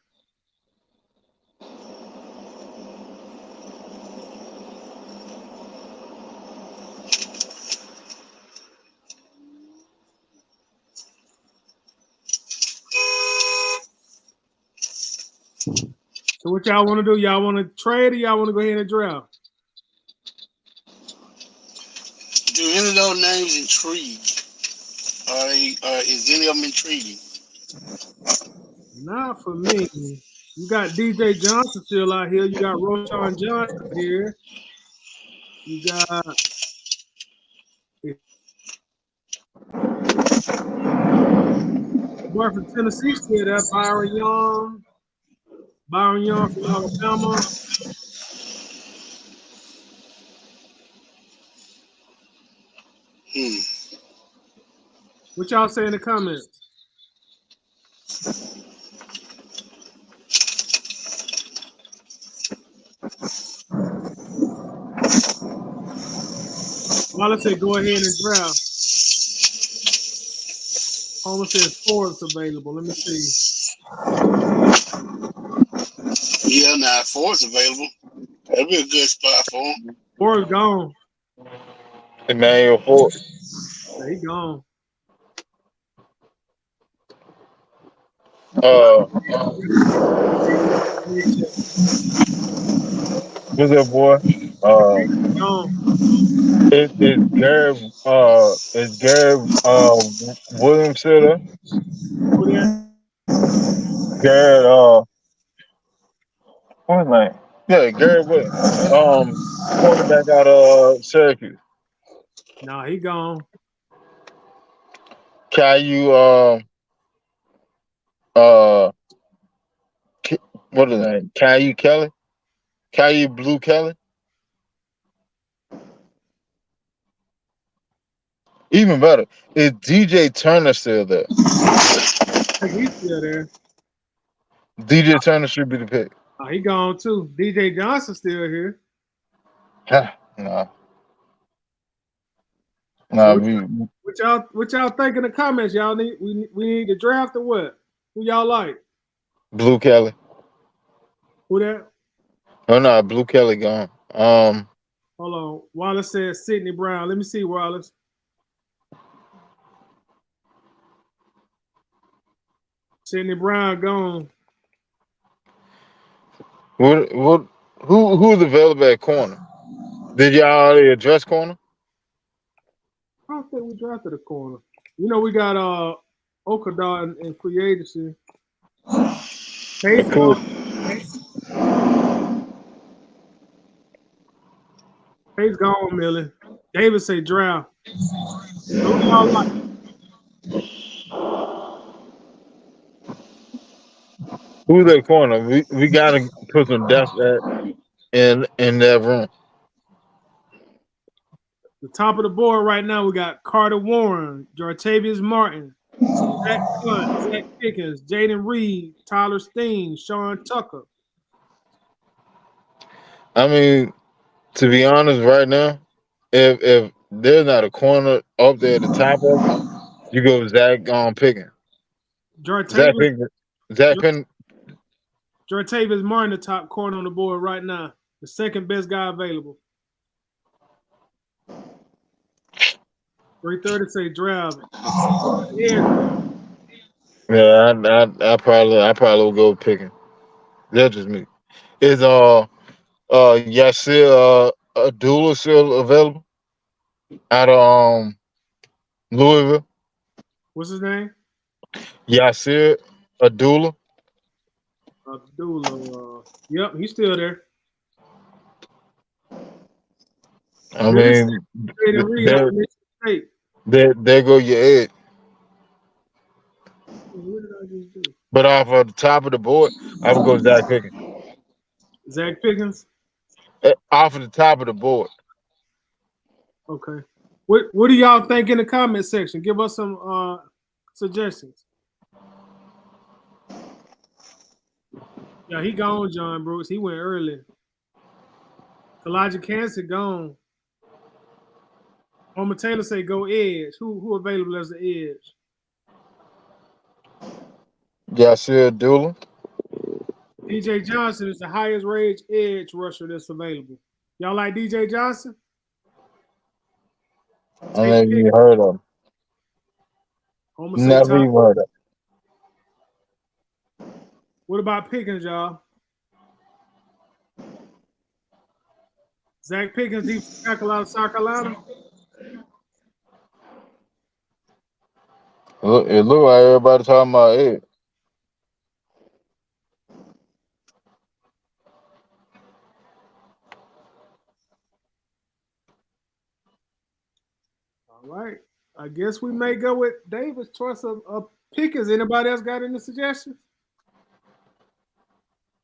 S1: So what y'all want to do? Y'all want to trade or y'all want to go ahead and draft?
S3: Do any of those names intrigue? Is any of them intriguing?
S1: Not for me. You got DJ Johnson still out here. You got Roshan Johnson here. You got boy from Tennessee still there. Byron Young from Alabama. What y'all say in the comments? Well, I say go ahead and draft. Homer says Forbes available. Let me see.
S3: Yeah, now Ford's available. That'd be a good spot for him.
S1: Forbes gone.
S2: Emmanuel Ford.
S1: Yeah, he gone.
S2: Uh, what's up, boy?
S1: Gone.
S2: Is Garrett Williams still there?
S1: Who that?
S2: Garrett what's his name? Yeah, Garrett Williams. Quarterback out of Syracuse.
S1: Nah, he gone.
S2: Caillou uh what is that? Caillou Kelly? Caillou Blue Kelly? Even better. Is DJ Turner still there?
S1: I think he's still there.
S2: DJ Turner should be the pick.
S1: Nah, he gone too. DJ Johnson still here.
S2: Nah.
S1: So
S2: Nah,
S1: what y'all think in the comments? Y'all need we need to draft or what? Who y'all like?
S2: Blue Kelly.
S1: Who that?
S2: Oh no, Blue Kelly gone.
S1: Hold on. Wallace says Sidney Brown. Let me see, Wallace. Sidney Brown gone.
S2: Who's available at corner? Did y'all already address corner?
S1: I don't think we drafted a corner. You know, we got Okada in free agency. Pace
S2: Cool.
S1: gone, Millie. David say draft. Who y'all like?
S2: Who's at corner? We gotta put some depth in that room.
S1: The top of the board right now, we got Carter Warren, Jartavius Martin, Zach Hunt, Zach Pickens, Jaden Reed, Tyler Steen, Sean Tucker.
S2: I mean, to be honest, right now, if there's not a corner up there at the top of it, you go with Zach Pickens. Zach
S1: Jartavius,
S2: Pickens. Zach Pickens.
S1: Jartavius Martin, the top corner on the board right now. The second best guy available. 330 say draft.
S2: Yeah, I probably will go with Pickens. That's just me. Is Yasir Abdullah still available out of Louisville?
S1: What's his name?
S2: Yasir Abdullah.
S1: Abdullah. Yep, he's still there.
S2: I mean, there go your edge.
S1: What did I just do?
S2: But off of the top of the board, I would go Zach Pickens.
S1: Zach Pickens?
S2: Off of the top of the board.
S1: Okay. What do y'all think in the comment section? Give us some suggestions. Yeah, he gone, John Bruce. He went early. Elijah Cancer gone. Homer Taylor say go edge. Who available as the edge?
S2: Yasir Abdullah.
S1: DJ Johnson is the highest rated edge rusher that's available. Y'all like DJ Johnson?
S2: I never even heard of him.
S1: Homer
S2: Never even heard of him.
S1: What about Pickens, y'all? Zach Pickens, defensive tackle out of South Carolina.
S2: It look like everybody talking about it.
S1: All right. I guess we may go with David's choice of Pickens. Anybody else got any suggestions?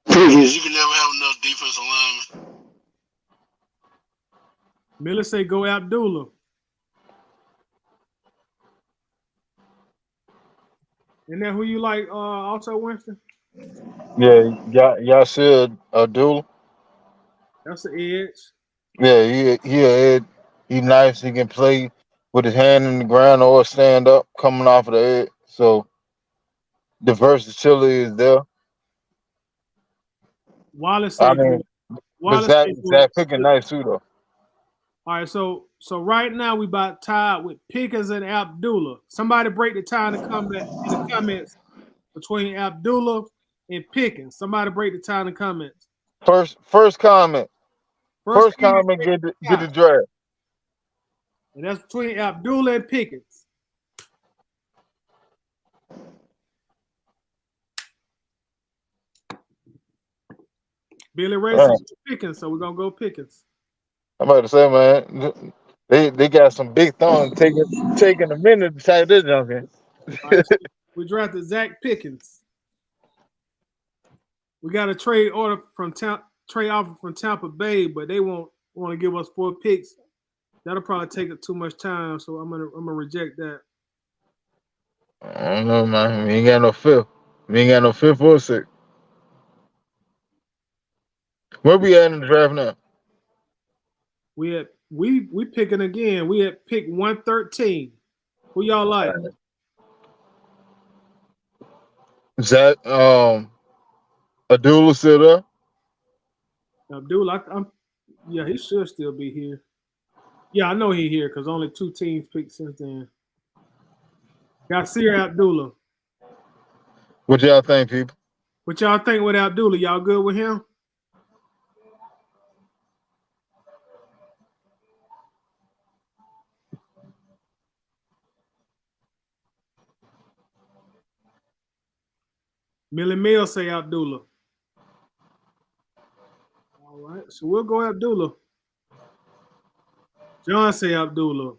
S3: Pickens, you can never have enough defensive linemen.
S1: Miller say go Abdullah. Isn't that who you like? Also Winston.
S2: Yeah, Yashir Abdul.
S1: That's the edge.
S2: Yeah, he nice. He can play with his hand in the ground or stand up coming off of the edge. So the versatility is there.
S1: Wallace
S2: I
S1: say
S2: mean,
S1: do.
S2: but
S1: Wallace say do.
S2: Zach Pickens nice too though.
S1: All right, so right now we about tied with Pickens and Abdullah. Somebody break the tie in the comments between Abdullah and Pickens. Somebody break the tie in the comments.
S2: First comment.
S1: First
S2: First
S1: comment,
S2: comment
S1: break
S2: get
S1: the
S2: the
S1: tie.
S2: draft.
S1: And that's between Abdullah and Pickens. Billy Ray said
S2: Man,
S1: Pickens, so we're gonna go Pickens.
S2: I'm about to say, man, they got some big thumbs taking a minute to type this junk in.
S1: All right, so we drafted Zach Pickens. We got a trade order from trade offer from Tampa Bay, but they won't want to give us 4 picks. That'll probably take up too much time, so I'm gonna reject that.
S2: I don't know, man. We ain't got no fifth. We ain't got no fifth or sixth. Where we at in the draft now?
S1: We picking again. We had pick 113. Who y'all like?
S2: Zach Abdullah still there?
S1: Abdul, yeah, he should still be here. Yeah, I know he here because only 2 teams picked since then. Got Seer Abdullah.
S2: What y'all think, people?
S1: What y'all think with Abdullah? Y'all good with him? Millie Mill say Abdullah. All right, so we'll go Abdullah. John say Abdullah.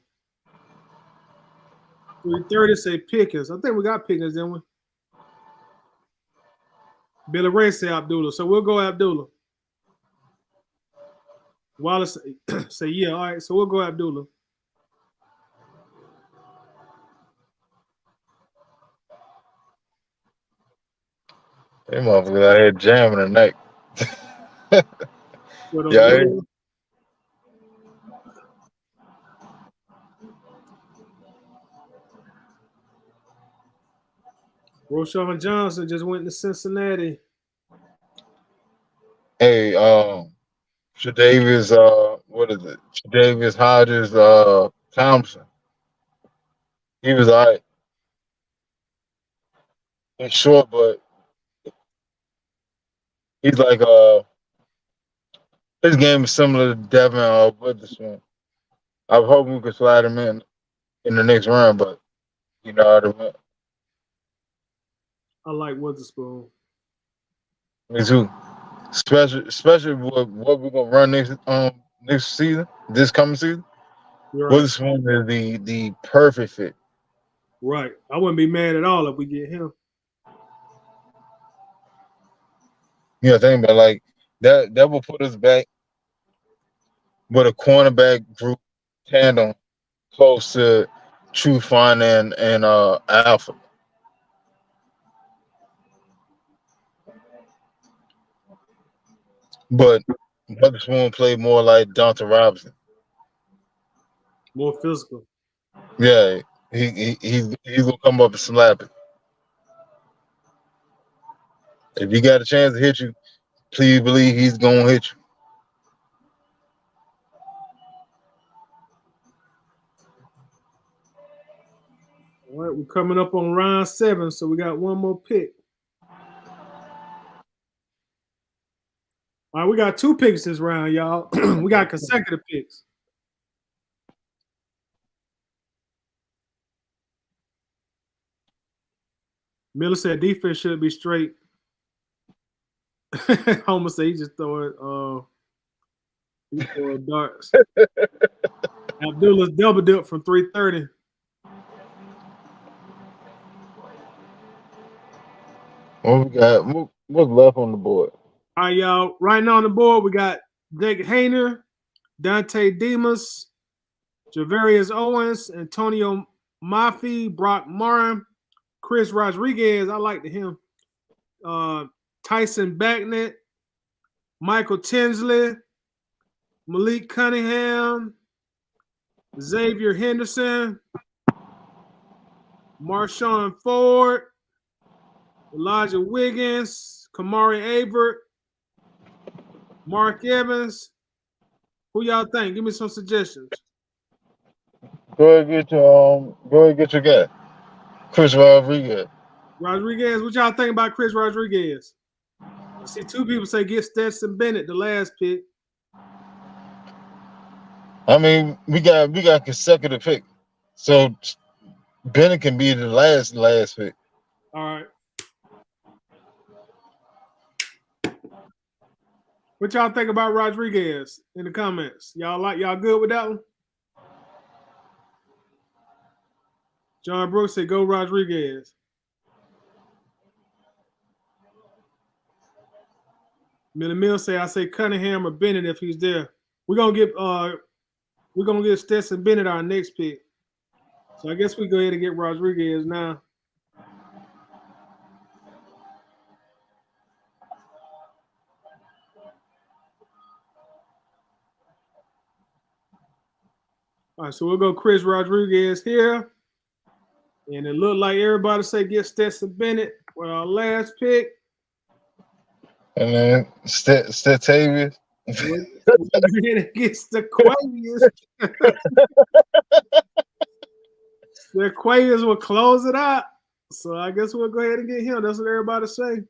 S1: 330 say Pickens. I think we got Pickens, didn't we? Billy Ray say Abdullah. So we'll go Abdullah. Wallace say yeah. All right, so we'll go Abdullah.
S2: Them motherfuckers out here jamming tonight.
S1: With those
S2: Yeah,
S1: Bills. Roshan Johnson just went to Cincinnati.
S2: hey, Tre'Davious, what is it? Tre'Davious Hodges, Thompson. He was all right. He's short, but he's like his game is similar to Devin Witherspoon. I was hoping we could slide him in the next round, but you know how to win.
S1: I like Witherspoon.
S2: Me too. Especially what we're gonna run next season, this coming season.
S1: You're right.
S2: Witherspoon is the perfect fit.
S1: Right. I wouldn't be mad at all if we get him.
S2: You know, think about like that will put us back with a cornerback group tandem close to True Fun and Alpha. But Witherspoon played more like Dante Robinson.
S1: More physical.
S2: Yeah, he's gonna come up and slap it. If he got a chance to hit you, please believe he's gonna hit you.
S1: All right, we're coming up on round 7, so we got one more pick. All right, we got 2 picks this round, y'all. We got consecutive picks. Miller said defense should be straight. Homer said he just throw darts. Abdullah's double dip from 330.
S2: What we got? What's left on the board?
S1: All right, y'all. Right now on the board, we got Jake Hayner, Dante Demas, Javarius Owens, Antonio Mafi, Brock Morin, Chris Rodriguez. I like him. Tyson Becknett, Michael Tinsley, Malik Cunningham, Xavier Henderson, Marshawn Ford, Elijah Wiggins, Kamari Avert, Mark Evans. Who y'all think? Give me some suggestions.
S2: Go ahead get your guy, Chris Rodriguez.
S1: Rodriguez, what y'all think about Chris Rodriguez? I see two people say get Stetson Bennett, the last pick.
S2: I mean, we got consecutive pick, so Bennett can be the last pick.
S1: All right. What y'all think about Rodriguez in the comments? Y'all good with that one? John Brooks said go Rodriguez. Millie Mills say I say Cunningham or Bennett if he's there. We're gonna get Stetson Bennett our next pick. So I guess we go ahead and get Rodriguez now. All right, so we'll go Chris Rodriguez here. And it looked like everybody say get Stetson Bennett with our last pick.
S2: And then Statavius.
S1: Gets the Quavius. The Quavius will close it out. So I guess we'll go ahead and get him. That's what everybody say.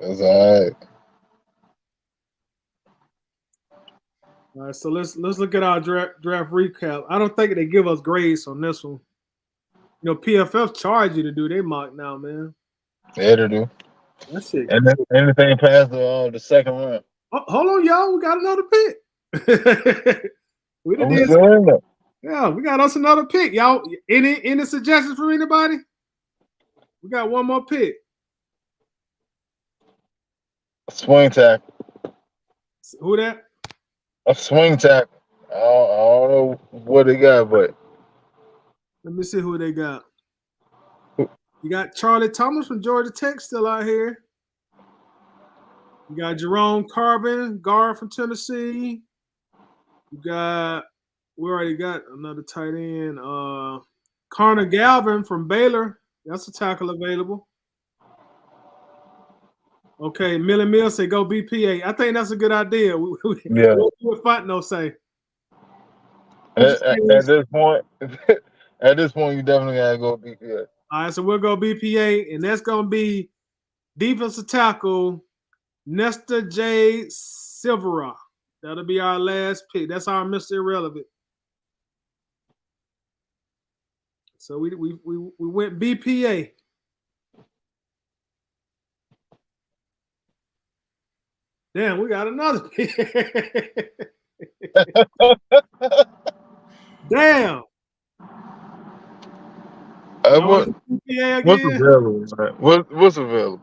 S2: That's all right.
S1: All right, so let's look at our draft recap. I don't think they give us grades on this one. You know, PFF charge you to do their mock now, man.
S2: Yeah, they do.
S1: That shit.
S2: And then anything past the second round.
S1: Oh, hold on, y'all. We got another pick. we got us another pick, y'all. Any suggestions from anybody? We got one more pick.
S2: Swing tackle.
S1: Who that?
S2: A swing tackle. I don't know what they got, but
S1: let me see who they got. You got Charlie Thomas from Georgia Tech still out here. You got Jerome Carbon, guard from Tennessee. We already got another tight end. Connor Galvin from Baylor. That's a tackle available. Okay, Millie Mills say go BPA. I think that's a good idea.
S2: Yeah.
S1: What Fontenot say?
S2: At this point, you definitely gotta go BPA.
S1: All right, so we'll go BPA, and that's gonna be defensive tackle Nestor J. Silvera. That'll be our last pick. That's our Mr. Irrelevant. So we went BPA. Damn, we got another pick. Damn.
S2: What's available? What's available?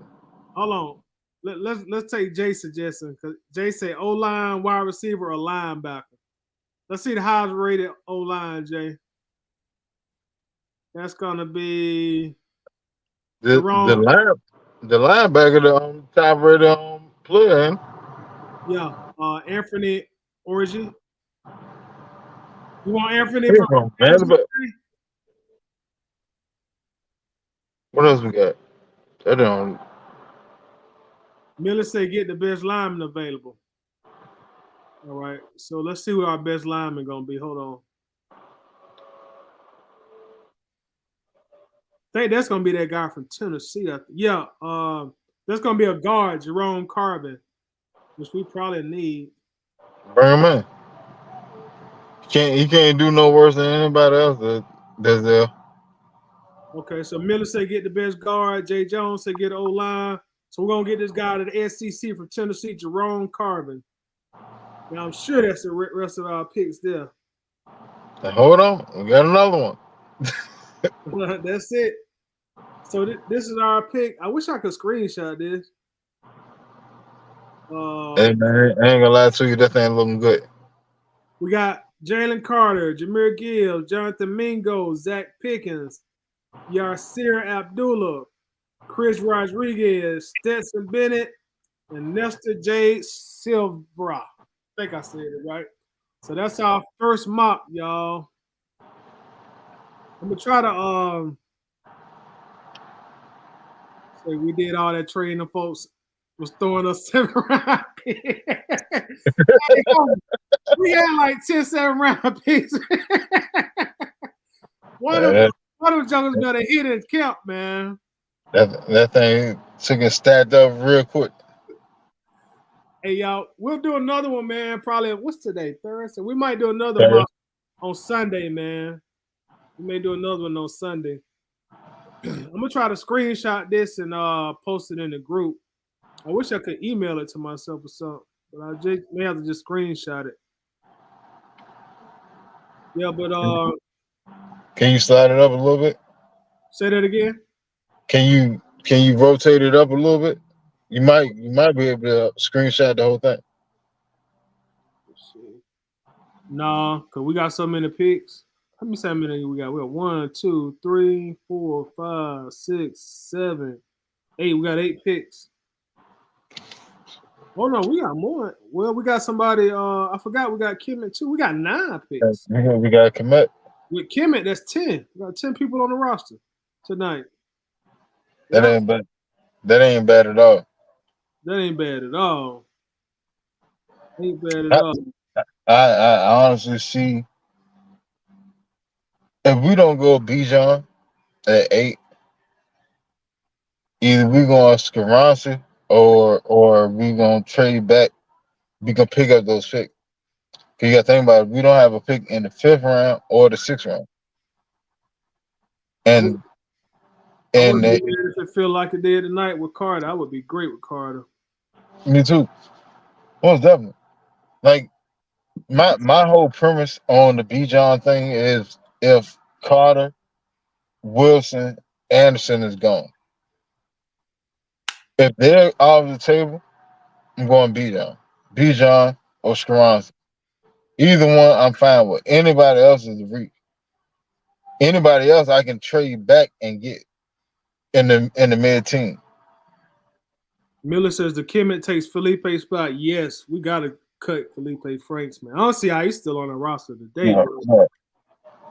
S1: Hold on. Let's take Jay's suggestion because Jay said O-line, wide receiver, or linebacker. Let's see the highest rated O-line, Jay. That's gonna be
S2: the linebacker, the top rated player.
S1: Yeah, Anthony Orji. You want Anthony
S2: from what else we got? That don't.
S1: Miller said get the best lineman available. All right, so let's see who our best lineman gonna be. Hold on. I think that's gonna be that guy from Tennessee. Yeah, that's gonna be a guard, Jerome Carbon, which we probably need.
S2: Bring him in. He can't do no worse than anybody else that's there.
S1: Okay, so Miller said get the best guard. Jay Jones said get O-line. So we're gonna get this guy to the SEC from Tennessee, Jerome Carbon. Now I'm sure that's the rest of our picks there.
S2: Now, hold on, we got another one.
S1: That's it. So this is our pick. I wish I could screenshot this.
S2: Hey man, I ain't gonna lie to you, that thing looking good.
S1: We got Jalen Carter, Jameer Gibbs, Jonathan Mingo, Zach Pickens, Yasir Abdullah, Chris Rodriguez, Stetson Bennett, and Nestor J. Silva. I think I said it right. So that's our first mock, y'all. I'm gonna try to say we did all that trading. The folks was throwing us 7-round picks. We had like 10 7-round picks. One of them jungles got a hit and kept, man.
S2: That thing took it stacked up real quick.
S1: Hey, y'all, we'll do another one, man. Probably, what's today? Thursday? We might do another mock on Sunday, man. We may do another one on Sunday. I'm going to try to screenshot this and post it in the group. I wish I could email it to myself or something, but I may have to just screenshot it. Yeah, but
S2: can you slide it up a little bit?
S1: Say that again.
S2: Can you rotate it up a little bit? You might be able to screenshot the whole thing.
S1: Let's see. No, because we got so many picks. Let me see how many we got. We got 1, 2, 3, 4, 5, 6, 7, 8. We got 8 picks. Oh no, we got more. Well, we got somebody. I forgot we got Kimmett too. We got 9 picks.
S2: We got Komet.
S1: With Kimmett, that's 10. We got 10 people on the roster tonight.
S2: That ain't bad. That ain't bad at all.
S1: That ain't bad at all. Ain't bad at all.
S2: I honestly see if we don't go Bijan at 8, either we going Skaransi or we gonna trade back. We can pick up those picks. Cause you gotta think about it. We don't have a pick in the 5th round or the 6th round. And
S1: I would if it feel like it did tonight with Carter. I would be great with Carter.
S2: Me too. Most definitely. Like my whole premise on the Bijan thing is if Carter, Wilson, Anderson is gone. If they're off the table, I'm going Bijan or Skaransi. Either one I'm fine with. Anybody else is a reach. Anybody else I can trade back and get in the mid team.
S1: Miller says the Kimmett takes Felipe's spot. Yes, we gotta cut Felipe Franks, man. I don't see how he's still on the roster today.
S2: No.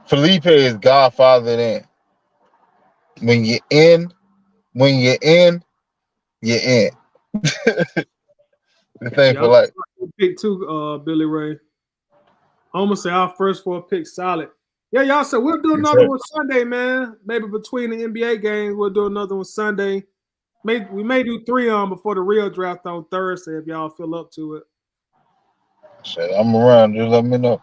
S2: Felipe is Godfather then. When you're in, you're in. The thing for like
S1: pick 2, Billy Ray. I'm gonna say our first 4 picks solid. Yeah, y'all said we'll do another one Sunday, man. Maybe between the NBA games, we'll do another one Sunday. We may do 3 before the real draft on Thursday if y'all feel up to it.
S2: Shit, I'm around. Just let me know.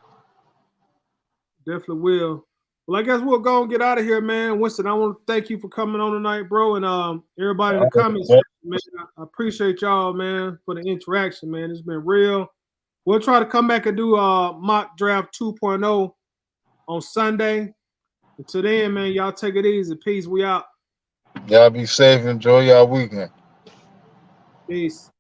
S1: Definitely will. Well, I guess we'll go and get out of here, man. Winston, I want to thank you for coming on tonight, bro, and everybody in the comments, man. I appreciate y'all, man, for the interaction, man. It's been real. We'll try to come back and do mock draft 2.0 on Sunday. Until then, man, y'all take it easy. Peace. We out.
S2: Y'all be safe. Enjoy y'all weekend.
S1: Peace.